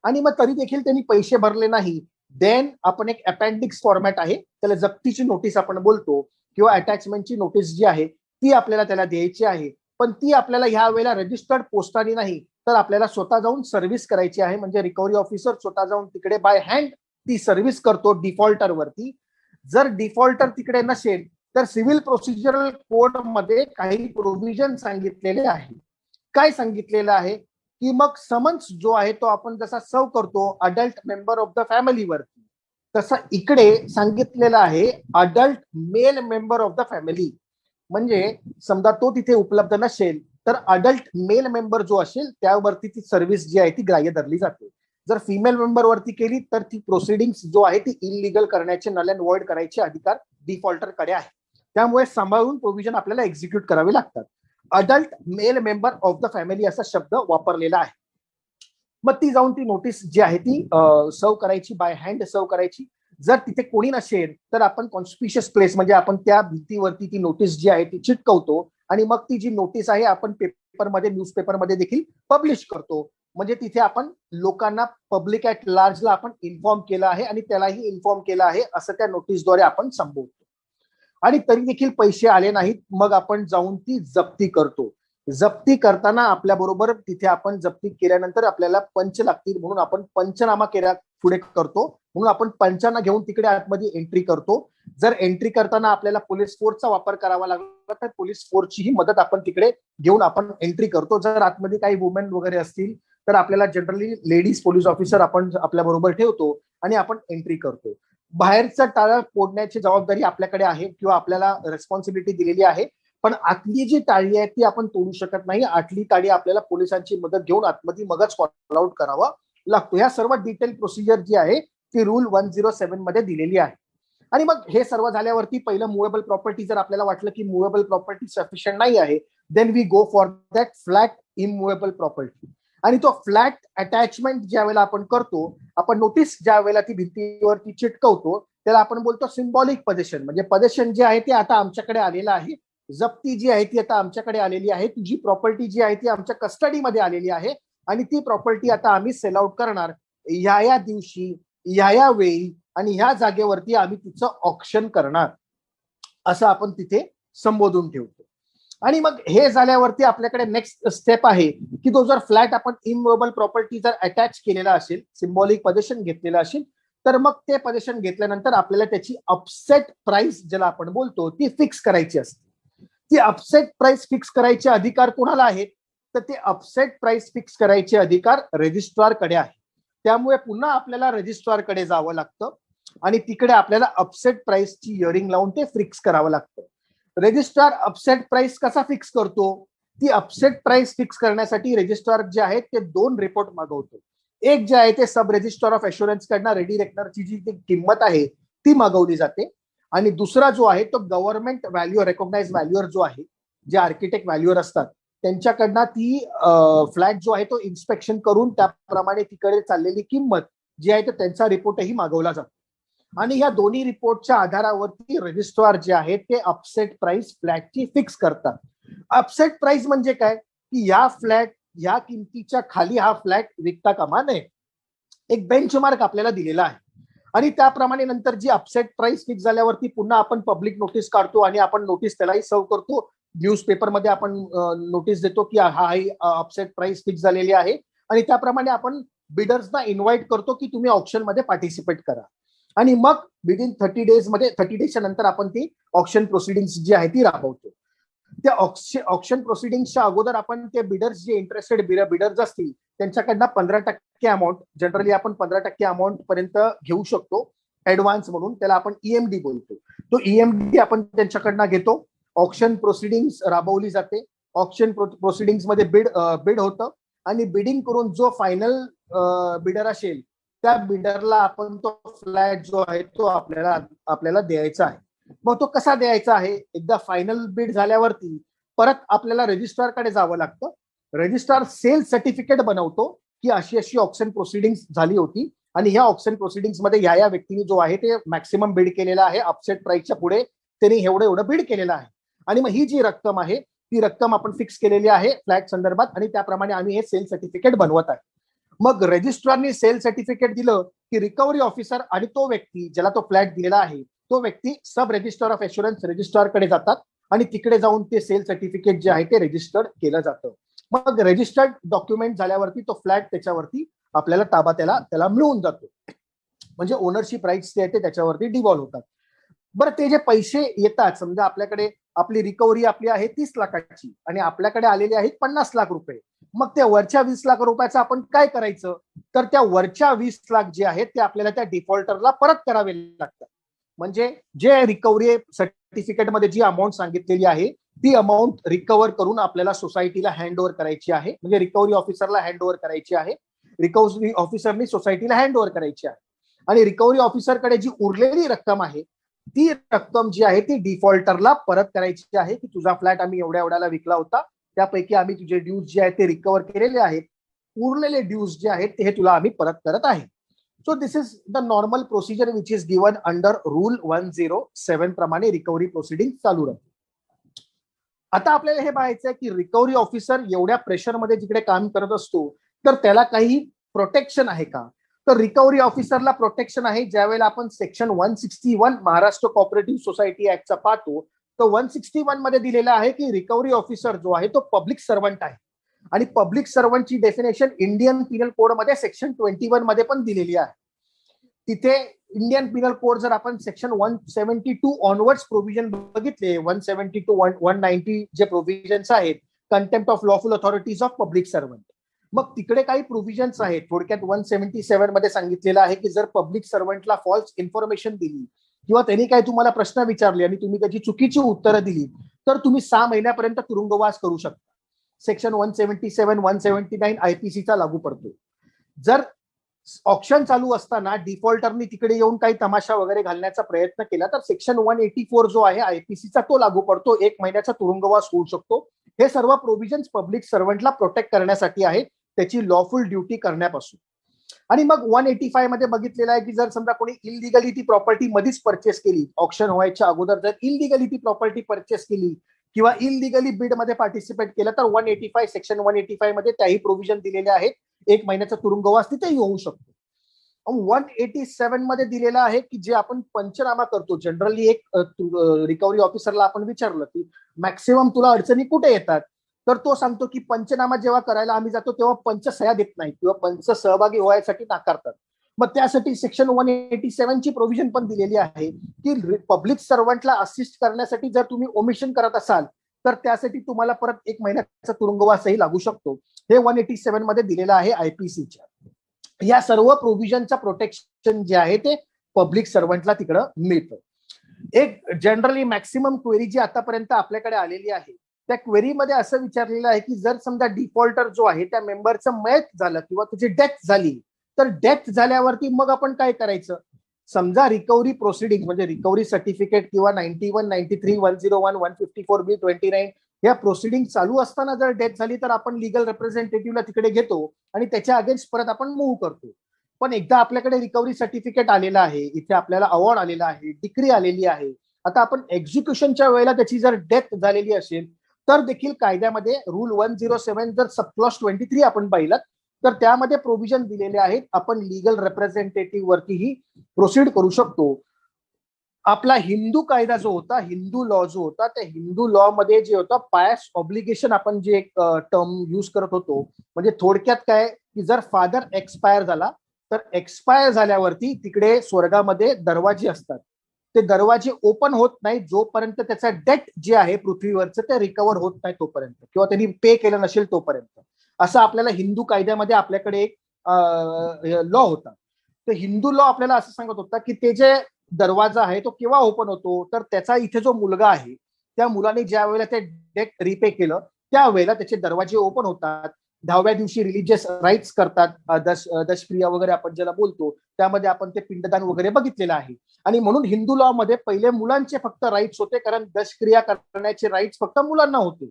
आणि मग तरी देखील त्यांनी पैसे भरले नाही, देन आपण एक अपेंडिक्स फॉर्मॅट आहे, त्याला जप्तीची नोटीस आपण बोलतो किंवा अटॅचमेंटची नोटीस जी आहे ती आपल्याला त्याला द्यायची आहे. पण ती आपल्याला ह्या वेळेला रजिस्टर्ड पोस्टाने नाही तर आपल्याला स्वतः जाऊन सर्व्हिस करायची आहे. म्हणजे रिकव्हरी ऑफिसर स्वतः जाऊन तिकडे बाय हँड ती सर्व्हिस करतो डिफॉल्टर वरती. जर डिफॉल्टर तिकडे नसेल तर सिव्हिल प्रोसिजरल कोड मध्ये काही प्रोव्हिजन सांगितलेले आहे. काय सांगितलेलं आहे की मग समन्स जो आहे तो आपण जसा सर्व करतो अडल्ट मेंबर ऑफ द फॅमिलीवरती, तसं इकडे सांगितलेलं आहे adult male member of the family. म्हणजे समजा तो तिथे उपलब्ध नसेल तर अडल्ट मेल मेंबर जो असेल त्यावरती ती सर्व्हिस जी आहे ती ग्राह्य धरली जाते. जर फिमेल मेंबर वरती केली तर ती प्रोसिडिंग्स जो आहे ती इलिगल करण्याचे, नल अँड वॉइड करायचे अधिकार डिफॉल्टर कडे आहे. त्यामुळे सांभाळून प्रोव्हिजन आपल्याला एक्झिक्यूट करावे लागतात. Adult male member of the family असा शब्द वापरलेला आहे. मग ती जाऊन ती नोटीस जी आहे ती सर्व करायची, बाय हँड सर्व करायची. जर तिथे कोणी नसेल तर आपण कॉन्स्पिशियस प्लेस म्हणजे आपण त्या भिंतीवरती ती नोटीस जी आहे ती चिटकवतो आणि मग ती जी नोटीस आहे आपण पेपरमध्ये, न्यूजपेपरमध्ये देखील पब्लिश करतो. म्हणजे तिथे आपण लोकांना, पब्लिक ऍट लार्जला आपण इन्फॉर्म केलं आहे आणि त्यालाही इन्फॉर्म केलं आहे असं त्या नोटीसद्वारे आपण संबोधतो. आणि तरी देखील पैसे आले नाहीत, मग आपण जाऊन ती जप्ती करतो. जप्ती करताना आपल्या बरोबर तिथे आपण जप्ती केल्यानंतर आपल्याला पंच लागतील म्हणून आपण पंचनामा केला पुढे करतो, म्हणून आपण पंचांना घेऊन तिकडे आतमध्ये एंट्री करतो. जर एंट्री करताना आपल्याला पोलीस फोर्सचा वापर करावा लागला तर पोलीस फोर्सचीही मदत आपण तिकडे घेऊन आपण एंट्री करतो. जर आतमध्ये काही वुमेन वगैरे असतील तर आपल्याला जनरली लेडीज पोलीस ऑफिसर आपण आपल्या बरोबर ठेवतो आणि आपण एंट्री करतो. बाहेरचा टाळा फोडण्याची जबाबदारी आपल्याकडे आहे किंवा आपल्याला रिस्पॉन्सिबिलिटी दिलेली आहे, पण आतली जी टाळी आहे ती आपण तोडू शकत नाही. आतली टाळी आपल्याला पोलिसांची मदत घेऊन आतमध्ये मगच कॉल आउट करावा लागतो. ह्या सर्व डिटेल प्रोसिजर जी आहे ती रूल 107 मध्ये दिलेली आहे. आणि मग हे सर्व झाल्यावरती पहिलं मुवेबल प्रॉपर्टी, जर आपल्याला वाटलं की मुवेबल प्रॉपर्टी सफिशियंट नाही आहे then we go for that flat immovable property. आणि तो फ्लॅट अटॅचमेंट ज्या वेळेला आपण करतो, आपण नोटीस ज्या वेळेला ती भिंतीवरती चिटकवतो त्याला आपण बोलतो सिम्बॉलिक पजेशन. म्हणजे पजेशन जे आहे ते आता आमच्याकडे आलेलं आहे, जप्ती जी आहे ती आता आमच्याकडे आलेली आहे, तुझी प्रॉपर्टी जी आहे ती आमच्या कस्टडीमध्ये आलेली आहे आणि ती प्रॉपर्टी आता आम्ही सेल आउट करणार या दिवशी, या वेळी आणि ह्या जागेवरती आम्ही तिचं ऑक्शन करणार, असं आपण तिथे संबोधून ठेवतो. आणि मग हे झाल्यावरती आपल्याकडे नेक्स्ट स्टेप आहे की तो जर फ्लॅट आपण इममुवेबल प्रॉपर्टी जर अटॅच केलेला असेल, सिम्बॉलिक पजेशन घेतलेलं असेल, तर मग ते पजेशन घेतल्यानंतर आपल्याला त्याची अपसेट प्राइस ज्याला आपण बोलतो ती फिक्स करायची असते. ती अपसेट प्राइस फिक्स करायचे अधिकार कोणाला आहेत, तर ते अपसेट प्राइस फिक्स करायचे अधिकार रजिस्ट्रार कडे आहे. त्यामुळे पुन्हा आपल्याला रजिस्ट्रार कडे जावं लागतं आणि तिकडे आपल्याला अपसेट प्राइसची हिअरिंग लावून ते फिक्स करावं लागतं. रजिस्ट्रार अपसेट प्राइस कसा फिक्स करतो, ती अपसेट प्राइस फिक्स करण्यासाठी रजिस्ट्रार जे आहेत ते 2 रिपोर्ट मागवतो. एक जे आहे ते सब रजिस्ट्रार ऑफ एश्युरन्स कडनं रेडी रेकनरची जी किंमत आहे ती मागवली जाते, आणि दुसरा जो आहे तो गव्हर्नमेंट व्हॅल्युअर, रेकॉग्नाइज व्हॅल्युअर जो आहे, जे आर्किटेक्ट व्हॅल्युअर असतात त्यांच्याकडनं ती फ्लॅट जो आहे तो इन्स्पेक्शन करून त्याप्रमाणे तिकडे चाललेली किंमत जी आहे त्यांचा रिपोर्टही मागवला जातो. आणि या दोन्ही रिपोर्टच्या आधारावरती रजिस्ट्रार जे आहे ते अपसेट प्राइस फ्लॅटची फिक्स करतात. अपसेट प्राइस म्हणजे काय, की या फ्लॅट या किमतीच्या खाली हा फ्लॅट विकता कामा नये, एक बेंचमार्क आपल्याला दिलेला आहे. आणि त्याप्रमाणे नंतर जी अपसेट प्राइस फिक्स झाल्यावरती पुन्हा आपण पब्लिक नोटीस काढतो आणि आपण नोटीस त्यालाही सर्व करतो. न्यूजपेपरमध्ये आपण नोटीस देतो की हा अपसेट प्राइस फिक्स झालेली आहे, आणि त्याप्रमाणे आपण बिडर्सना इन्व्हाइट करतो की तुम्ही ऑप्शन मध्ये पार्टिसिपेट करा. आणि मग विदिन 30 डेजच्या नंतर आपण ती ऑप्शन प्रोसिडिंग्स जी आहे ती राबवतो. त्या ऑप्शन प्रोसिडिंग्सच्या अगोदर आपण ते बिडर्स जे इंटरेस्टेड बिडर्स असतील त्यांच्याकडनं 15% अमाऊंट, जनरली आपण 15% अमाऊंट पर्यंत घेऊ शकतो ऍडव्हान्स म्हणून, त्याला आपण ईएमडी बोलतो. तो ईएमडी आपण त्यांच्याकडनं घेतो. ऑप्शन प्रोसिडिंग्स राबवली जाते. ऑप्शन प्रोसिडिंग्स मध्ये बिड होतं, आणि बिडिंग करून जो फायनल बिडर असेल त्या बिडरला आपण तो फ्लॅट जो आहे तो आपल्याला द्यायचा आहे. मग तो कसा द्यायचा आहे, एकदा फायनल बिड झाल्यावरती परत आपल्याला रजिस्ट्रारकडे जावं लागतं. रजिस्ट्रार सेल सर्टिफिकेट बनवतो की अशी अशी ऑप्शन प्रोसिडिंग्स झाली होती, आणि ह्या ऑप्शन प्रोसिडिंग्स मध्ये या व्यक्तीने जो आहे ते मॅक्सिमम बिड केलेला आहे, अपसेट प्राइसच्या पुढे त्यांनी एवढं बिड केलेलं आहे. आणि मग ही जी रक्कम आहे ती रक्कम आपण फिक्स केलेली आहे फ्लॅट संदर्भात, आणि त्याप्रमाणे आम्ही हे सेल सर्टिफिकेट बनवत आहे. मग रजिस्ट्रारनी सेल सर्टिफिकेट दिलं की रिकव्हरी ऑफिसर आणि तो व्यक्ती ज्याला तो फ्लॅट दिलेला आहे तो व्यक्ती सब रजिस्ट्रार ऑफ एश्युरन्स रजिस्ट्रारकडे जातात, आणि तिकडे जाऊन ते सेल सर्टिफिकेट जे आहे ते रजिस्टर्ड केलं जातं. मग रजिस्टर्ड डॉक्युमेंट झाल्यावरती तो फ्लॅट त्याच्यावरती आपल्याला ताबा त्याला मिळून जातो, म्हणजे ओनरशिप राईट्स जे आहे ते त्याच्यावरती डिव्हॉल्व होतात. बरं, ते जे पैसे येतात, समजा आपल्याकडे आपली रिकव्हरी आपली आहे 30 लाखाची आणि आपल्याकडे आलेले आहेत 50 लाख रुपये, मग त्या वरच्या 20 लाख रुपयाचं आपण काय करायचं, तर त्या वरच्या 20 लाख जे आहेत ते आपल्याला त्या डिफॉल्टरला परत करावे लागतात. म्हणजे जे रिकव्हरी सर्टिफिकेटमध्ये जी अमाऊंट सांगितलेली आहे ती अमाऊंट रिकव्हर करून आपल्याला सोसायटीला हँड ओव्हर करायची आहे, म्हणजे रिकव्हरी ऑफिसरला हँड ओव्हर करायची आहे. रिकव्हरी ऑफिसरनी सोसायटीला हँड ओव्हर करायची आहे, आणि रिकव्हरी ऑफिसरकडे जी उरलेली रक्कम आहे ती रक्कम जी आहे ती डिफॉल्टरला परत करायची आहे, की तुझा फ्लॅट आम्ही एवढ्याला विकला होता, त्यापैकी आम्ही तुझे ड्यूज जे आहेत ते रिकव्हर केलेले आहेत, उरलेले ड्यूज जे आहेत ते हे तुला आम्ही परत करत आहे. So this is the normal procedure which is given under rule 107 प्रमाणे रिकव्हरी प्रोसिडिंग चालू राहते. आता आपल्याला हे पाहायचं आहे की रिकव्हरी ऑफिसर एवढ्या प्रेशरमध्ये जिकडे काम करत असतो तर त्याला काही प्रोटेक्शन आहे का, तर रिकव्हरी ऑफिसरला प्रोटेक्शन आहे. ज्यावेळेला आपण सेक्शन 161 महाराष्ट्र कोऑपरेटिव्ह सोसायटी ऍक्टचा पाहतो तर 161 मध्ये दिलेला आहे की रिकव्हरी ऑफिसर जो आहे तो पब्लिक सर्वंट आहे, आणि पब्लिक सर्वंटची डेफिनेशन इंडियन पिनल कोड मध्ये सेक्शन 21 मध्ये पण दिलेली आहे. तिथे इंडियन पिनल कोड जर आपण सेक्शन 172 ऑनवर्ड्स प्रोव्हिजन बघितले, 170 टू 190 जे प्रोव्हिजन्स आहेत, contempt of lawful authorities of public servant, मग तिकडे काही प्रोव्हिजन्स आहेत. थोडक्यात 177 मध्ये सांगितलेलं आहे की जर पब्लिक सर्वंटला फॉल्स इन्फॉर्मेशन दिली किंवा त्यांनी काही तुम्हाला प्रश्न विचारले आणि तुम्ही त्याची चुकीची उत्तरं दिली तर तुम्ही 6 महिन्यापर्यंत तुरुंगवास करू शकता. सेक्शन 177 179 आयपीसीचा लागू पडतो. जर ऑप्शन चालू असताना डिफॉल्टरनी तिकडे येऊन काही तमाशा वगैरे घालण्याचा प्रयत्न केला तर सेक्शन 184 जो आहे आयपीसीचा तो लागू पडतो, 1 महिन्याचा तुरुंगवास होऊ शकतो. हे सर्व प्रोव्हिजन्स पब्लिक सर्वंटला प्रोटेक्ट करण्यासाठी आहे, त्याची लॉफुल ड्युटी करण्यापासून. आणि मग 185 मध्ये बघितलेलं आहे की जर समजा कोणी इलिगली ती प्रॉपर्टी मध्येच परचेस केली, ऑप्शन व्हायच्या अगोदर जर इलिगली ती प्रॉपर्टी परचेस केली किंवा इलिगली बिड मध्ये पार्टिसिपेट केलं तर 185 सेक्शन 185 मध्ये त्याही प्रोव्हिजन दिलेले आहेत, 1 महिन्याचा तुरुंगवास तिथेही होऊ शकतो. 187 मध्ये दिलेलं आहे की जे आपण पंचनामा करतो, जनरली एक रिकव्हरी ऑफिसरला आपण विचारलं की मॅक्सिमम तुला अडचणी कुठे येतात, तर तो सांगतो की पंचनामा जेव्हा करायला आम्ही जातो तेव्हा पंच सह्या देत नाही किंवा पंच सहभागी व्हायसाठी नाकारतात. मग त्यासाठी सेक्शन 187 ची प्रोव्हिजन पण दिलेली आहे की पब्लिक सर्वंटला असिस्ट करण्यासाठी जर तुम्ही ओमिशन करत असाल तर त्यासाठी तुम्हाला परत 1 महिन्याचा तुरुंगवासही लागू शकतो. हे 187 मध्ये दिलेलं आहे आयपीसीच्या. या सर्व प्रोव्हिजनचं प्रोटेक्शन जे आहे ते पब्लिक सर्वंटला तिकडं मिळतं. एक जनरली मॅक्सिमम क्वेरी जी आतापर्यंत आपल्याकडे आलेली आहे त्या क्वेरीमध्ये असं विचारलेलं आहे की जर समजा डिफॉल्टर जो आहे त्या मेंबरचं मयत झालं किंवा त्याची डेथ झाली, तर डेथ झाल्यावरती मग आपण काय करायचं? समजा रिकव्हरी प्रोसिडिंग म्हणजे रिकव्हरी सर्टिफिकेट किंवा 91, 93, 101, 154B, 29 या प्रोसिडिंग चालू असताना जर डेथ झाली तर आपण लिगल रिप्रेझेंटेटिव्हला तिकडे घेतो आणि त्याच्या अगेन्स्ट परत आपण मूव्ह करतो. पण एकदा आपल्याकडे रिकव्हरी सर्टिफिकेट आलेलं आहे, इथे आपल्याला अवॉर्ड आलेला आहे, डिग्री आलेली आहे, आता आपण एक्झिक्युशनच्या वेळेला त्याची जर डेथ झालेली असेल तर देखील कायद्यामध्ये रूल 107 जर सबक्लॉज 23 आपण पाहिलं तर त्यामध्ये प्रोव्हिजन दिलेले आहेत, आपण लिगल रिप्रेझेंटेटिव्ह वरतीही प्रोसीड करू शकतो. आपला हिंदू कायदा जो होता, हिंदू लॉ जो होता, त्या हिंदू लॉ मध्ये जे होतं पायस ऑब्लिगेशन आपण जे एक टर्म युज करत होतो, म्हणजे थोडक्यात काय की जर फादर एक्सपायर झाला तर एक्सपायर झाल्यावरती तिकडे स्वर्गामध्ये दरवाजे असतात, ते दरवाजे ओपन होत नाही जोपर्यंत त्याचा डेट जे आहे पृथ्वीवरचं ते रिकवर होत नाही तोपर्यंत, किंवा त्यांनी पे केलं नसेल तोपर्यंत. असं आपल्याला हिंदू कायद्यामध्ये आपल्याकडे एक लॉ होता. तर हिंदू लॉ आपल्याला असं सांगत होता की ते जे दरवाजा आहे तो केव्हा ओपन होतो, तर त्याचा इथे जो मुलगा आहे त्या मुलाने ज्या वेळेला ते डेट रिपे केलं त्यावेळेला त्याचे दरवाजे ओपन होतात. 10व्या दिवशी रिलिजियस राईट्स करतात, दशक्रिया वगैरे आपण ज्याला बोलतो, त्यामध्ये आपण ते पिंडदान वगैरे बघितलेलं आहे. आणि म्हणून हिंदू लॉ मध्ये पहिले मुलांचे फक्त राईट्स होते, कारण दशक्रिया करण्याचे राईट्स फक्त मुलांना होते.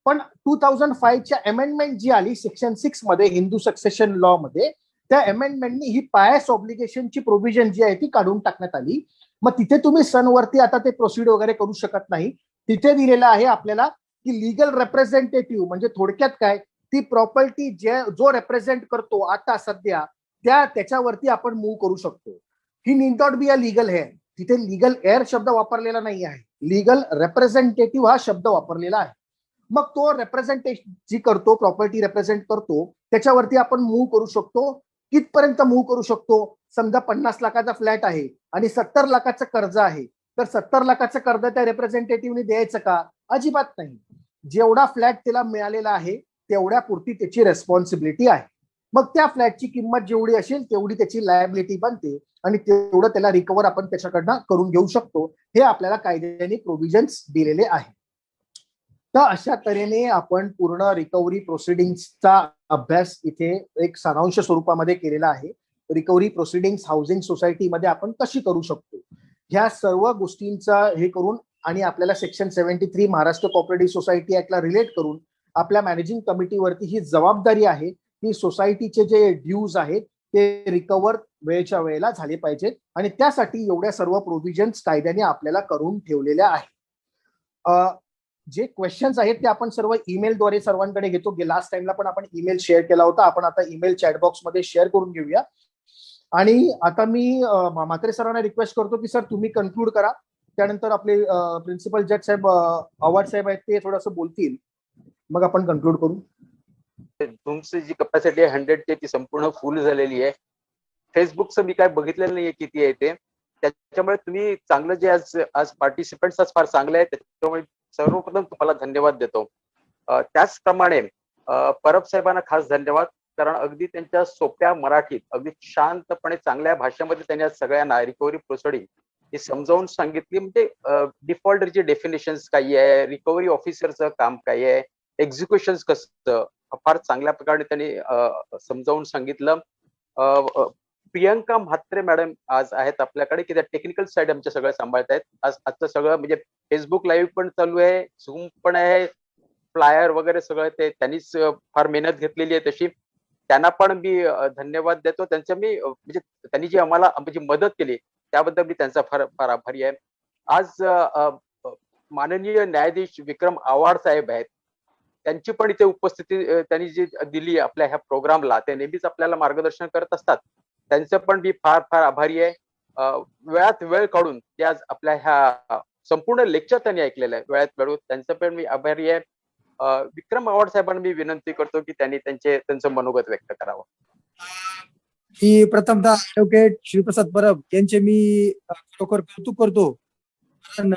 पण 2005च्या अमेंडमेंट जी आली सेक्शन 6 मध्ये हिंदू सक्सेशन लॉ मध्ये, त्या अमेंडमेंटनी ही पायस ऑब्लिगेशनची प्रोव्हिजन जी आहे ती काढून टाकण्यात आली. मग तिथे तुम्ही सनवरती आता ते प्रोसीड वगैरे करू शकत नाही. तिथे दिलेलं आहे आपल्याला की लिगल रिप्रेझेंटेटिव्ह म्हणजे थोडक्यात काय, ती प्रॉपर्टी जो रिप्रेझेंट करतो आता सध्या त्याच्यावरती आपण मूव्ह करू शकतो. He need not be a legal heir, तिथे लिगल एअर शब्द वापरलेला नाही आहे, लिगल रिप्रेझेंटेटिव्ह हा शब्द वापरलेला आहे. मग तो रिप्रेझेंटेशन जी करतो, प्रॉपर्टी रिप्रेझेंट करतो, त्याच्यावरती आपण मूव्ह करू शकतो. कितपर्यंत मूव्ह करू शकतो? समजा 50 लाखाचा फ्लॅट आहे आणि 70 लाखाचं कर्ज आहे, तर 70 लाखाचं कर्ज त्या रिप्रेझेंटेटिव्हने द्यायचं का? अजिबात नाही. जेवढा फ्लॅट त्याला मिळालेला आहे तेवढ्या पुरती त्याची रेस्पॉन्सिबिलिटी आहे. मग त्या फ्लॅटची किंमत जेवढी असेल तेवढी त्याची लायबिलिटी बनते आणि तेवढं त्याला रिकवर आपण त्याच्याकडनं करून घेऊ शकतो. हे आपल्याला कायद्याने प्रोव्हिजन्स दिलेले आहे. तर अशा तऱ्हेने आपण पूर्ण रिकव्हरी प्रोसिडिंग्सचा अभ्यास इथे एक सारांश स्वरूपामध्ये केलेला आहे. रिकव्हरी प्रोसिडिंग्स हाऊसिंग सोसायटीमध्ये आपण कशी करू शकतो ह्या सर्व गोष्टींचा हे करून, आणि आपल्याला सेक्शन 73 महाराष्ट्र कोऑपरेटिव्ह सोसायटी ऍक्टला रिलेट करून आपल्या मॅनेजिंग कमिटीवरती ही जबाबदारी आहे की सोसायटीचे जे ड्यूज आहेत ते रिकवर वेळेच्या वेळेला झाले पाहिजेत, आणि त्यासाठी एवढ्या सर्व प्रोव्हिजन्स कायद्याने आपल्याला करून ठेवलेल्या आहेत. जे क्वेश्चन्स आहेत ते आपण सर्व ईमेलद्वारे सर्वांकडे घेतो. लास्ट टाइमला पण आपण ईमेल शेअर केला होता, आपण आता ईमेल चॅटबॉक्स मध्ये शेअर करून घेऊया. आणि आता मी म्हात्रे सरांना रिक्वेस्ट करतो की सर तुम्ही कन्क्लूड करा, त्यानंतर आपले प्रिन्सिपल जज साहेब आव्हाड साहेब आहेत ते थोडंसं बोलतील, मग आपण कन्क्लूड करू. तुमची जी कपॅसिटी आहे 100 ती संपूर्ण फुल झालेली आहे. फेसबुकचं मी काय बघितलेलं नाहीये किती आहे ते, त्याच्यामुळे तुम्ही चांगलं जे आज पार्टिसिपंट्स आज फार चांगले आहेत, त्याच्यामुळे सर्वप्रथम तुम्हाला धन्यवाद देतो. त्याचप्रमाणे परब साहेबांना खास धन्यवाद, कारण अगदी त्यांच्या सोप्या मराठीत अगदी शांतपणे चांगल्या भाषेमध्ये त्यांनी सगळ्यांना रिकव्हरी प्रोसिडिंग हे समजावून सांगितली. म्हणजे डिफॉल्टरची डेफिनेशन्स काय आहे, रिकव्हरी ऑफिसरचं काम काय आहे, एक्झिक्युशन कसं, फार चांगल्या प्रकारे त्यांनी समजावून सांगितलं. प्रियंका म्हात्रे मॅडम आज आहेत आपल्याकडे की त्या टेक्निकल साईड आमच्या सगळं सांभाळत आहेत. आजचं सगळं म्हणजे फेसबुक लाईव्ह पण चालू आहे, झूम पण आहे, फ्लायर वगैरे सगळं ते त्यांनीच फार मेहनत घेतलेली आहे तशी. त्यांना पण मी धन्यवाद देतो. त्यांचं मी म्हणजे त्यांनी जी आम्हाला म्हणजे मदत केली त्याबद्दल मी त्यांचा फार फार आभारी आहे. आज माननीय न्यायाधीश विक्रम आव्हाड साहेब आहेत, त्यांची पण इथे उपस्थिती त्यांनी जी दिली आपल्या ह्या प्रोग्रामला, ते नेहमीच आपल्याला मार्गदर्शन करत असतात. त्यांचं पण मी फार फार आभारी आहे. वेळात वेळ काढून ते आज आपल्या ह्या संपूर्ण लेक्चर त्यांनी ऐकलेलं आहे वेळात वेळ, त्यांचं पण मी आभारी आहे. विक्रम आव्हाड साहेबांना मी विनंती करतो की त्यांनी त्यांचं मनोगत व्यक्त करावं. मी प्रथमतः ऍडव्होकेट श्रीप्रसाद परब यांचे मी खरोखर कौतुक करतो, कारण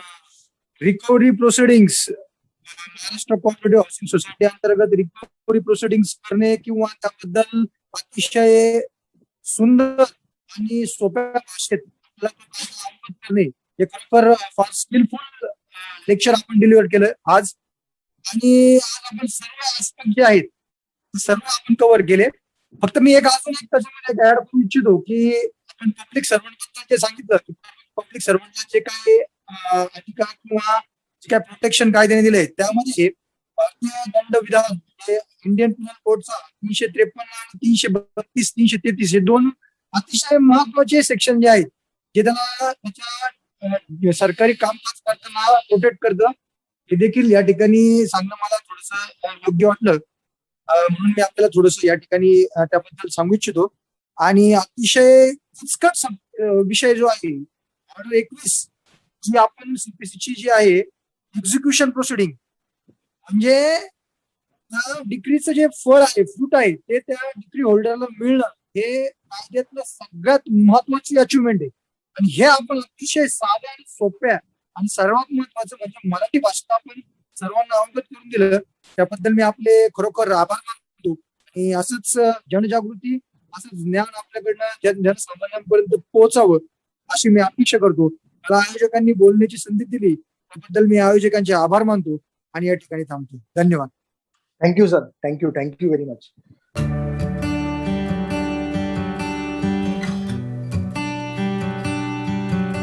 recovery proceedings Maharashtra cooperative housing society अंतर्गत रिकव्हरी प्रोसिडिंग्स करणे किंवा त्याबद्दल अतिशय सुंदर आणि सोप्या भाषेत करणे हे खरोखर फार स्किलफुल लेक्चर आपण डिलिव्हर केलं आज. आणि आज आपण सर्व आस्पेक्ट जे आहेत ते सर्व आपण कव्हर केले. फक्त मी अजून एक त्याच्यामध्ये ऍड करू इच्छितो की आपण पब्लिक सर्वंट बद्दल जे सांगितलं की पब्लिक सर्वंटचे काय अधिकार किंवा जे काय प्रोटेक्शन कायद्याने दिले त्यामध्ये भारतीय दंडविधान इंडियन पिनल कोडचा 353 आणि 332 333 हे दोन अतिशय महत्वाचे सेक्शन जे आहेत जे त्याच्या सरकारी कामकाज करताना प्रोटेक्ट करतं हे देखील या ठिकाणी सांगणं मला थोडंसं योग्य वाटलं. म्हणून मी आपल्याला थोडस या ठिकाणी त्याबद्दल सांगू इच्छितो. आणि अतिशय किचकट विषय जो आहे ऑर्डर 21 जी आपण सीपीसीची जी आहे एक्झिक्युशन प्रोसिडिंग म्हणजे त्या डिग्रीचं जे फळ आहे फ्रूट आहे ते त्या डिग्री होल्डरला मिळणं हे कायद्यातलं सगळ्यात महत्वाची अचिव्हमेंट आहे. आणि हे आपण अतिशय साध्या आणि सोप्या आणि सर्वात महत्वाचं म्हणजे मराठी भाषेत आपण सर्वांना अवगत करून दिलं त्याबद्दल मी आपले खरोखर आभार मानतो. आणि असंच जनजागृती असं ज्ञान आपल्याकडनं जनसामान्यांपर्यंत पोहोचावं अशी मी अपेक्षा करतो. मला आयोजकांनी बोलण्याची संधी दिली त्याबद्दल मी आयोजकांचे आभार मानतो आणि या ठिकाणी थांबतो. धन्यवाद. Thank you sir. Thank you very much.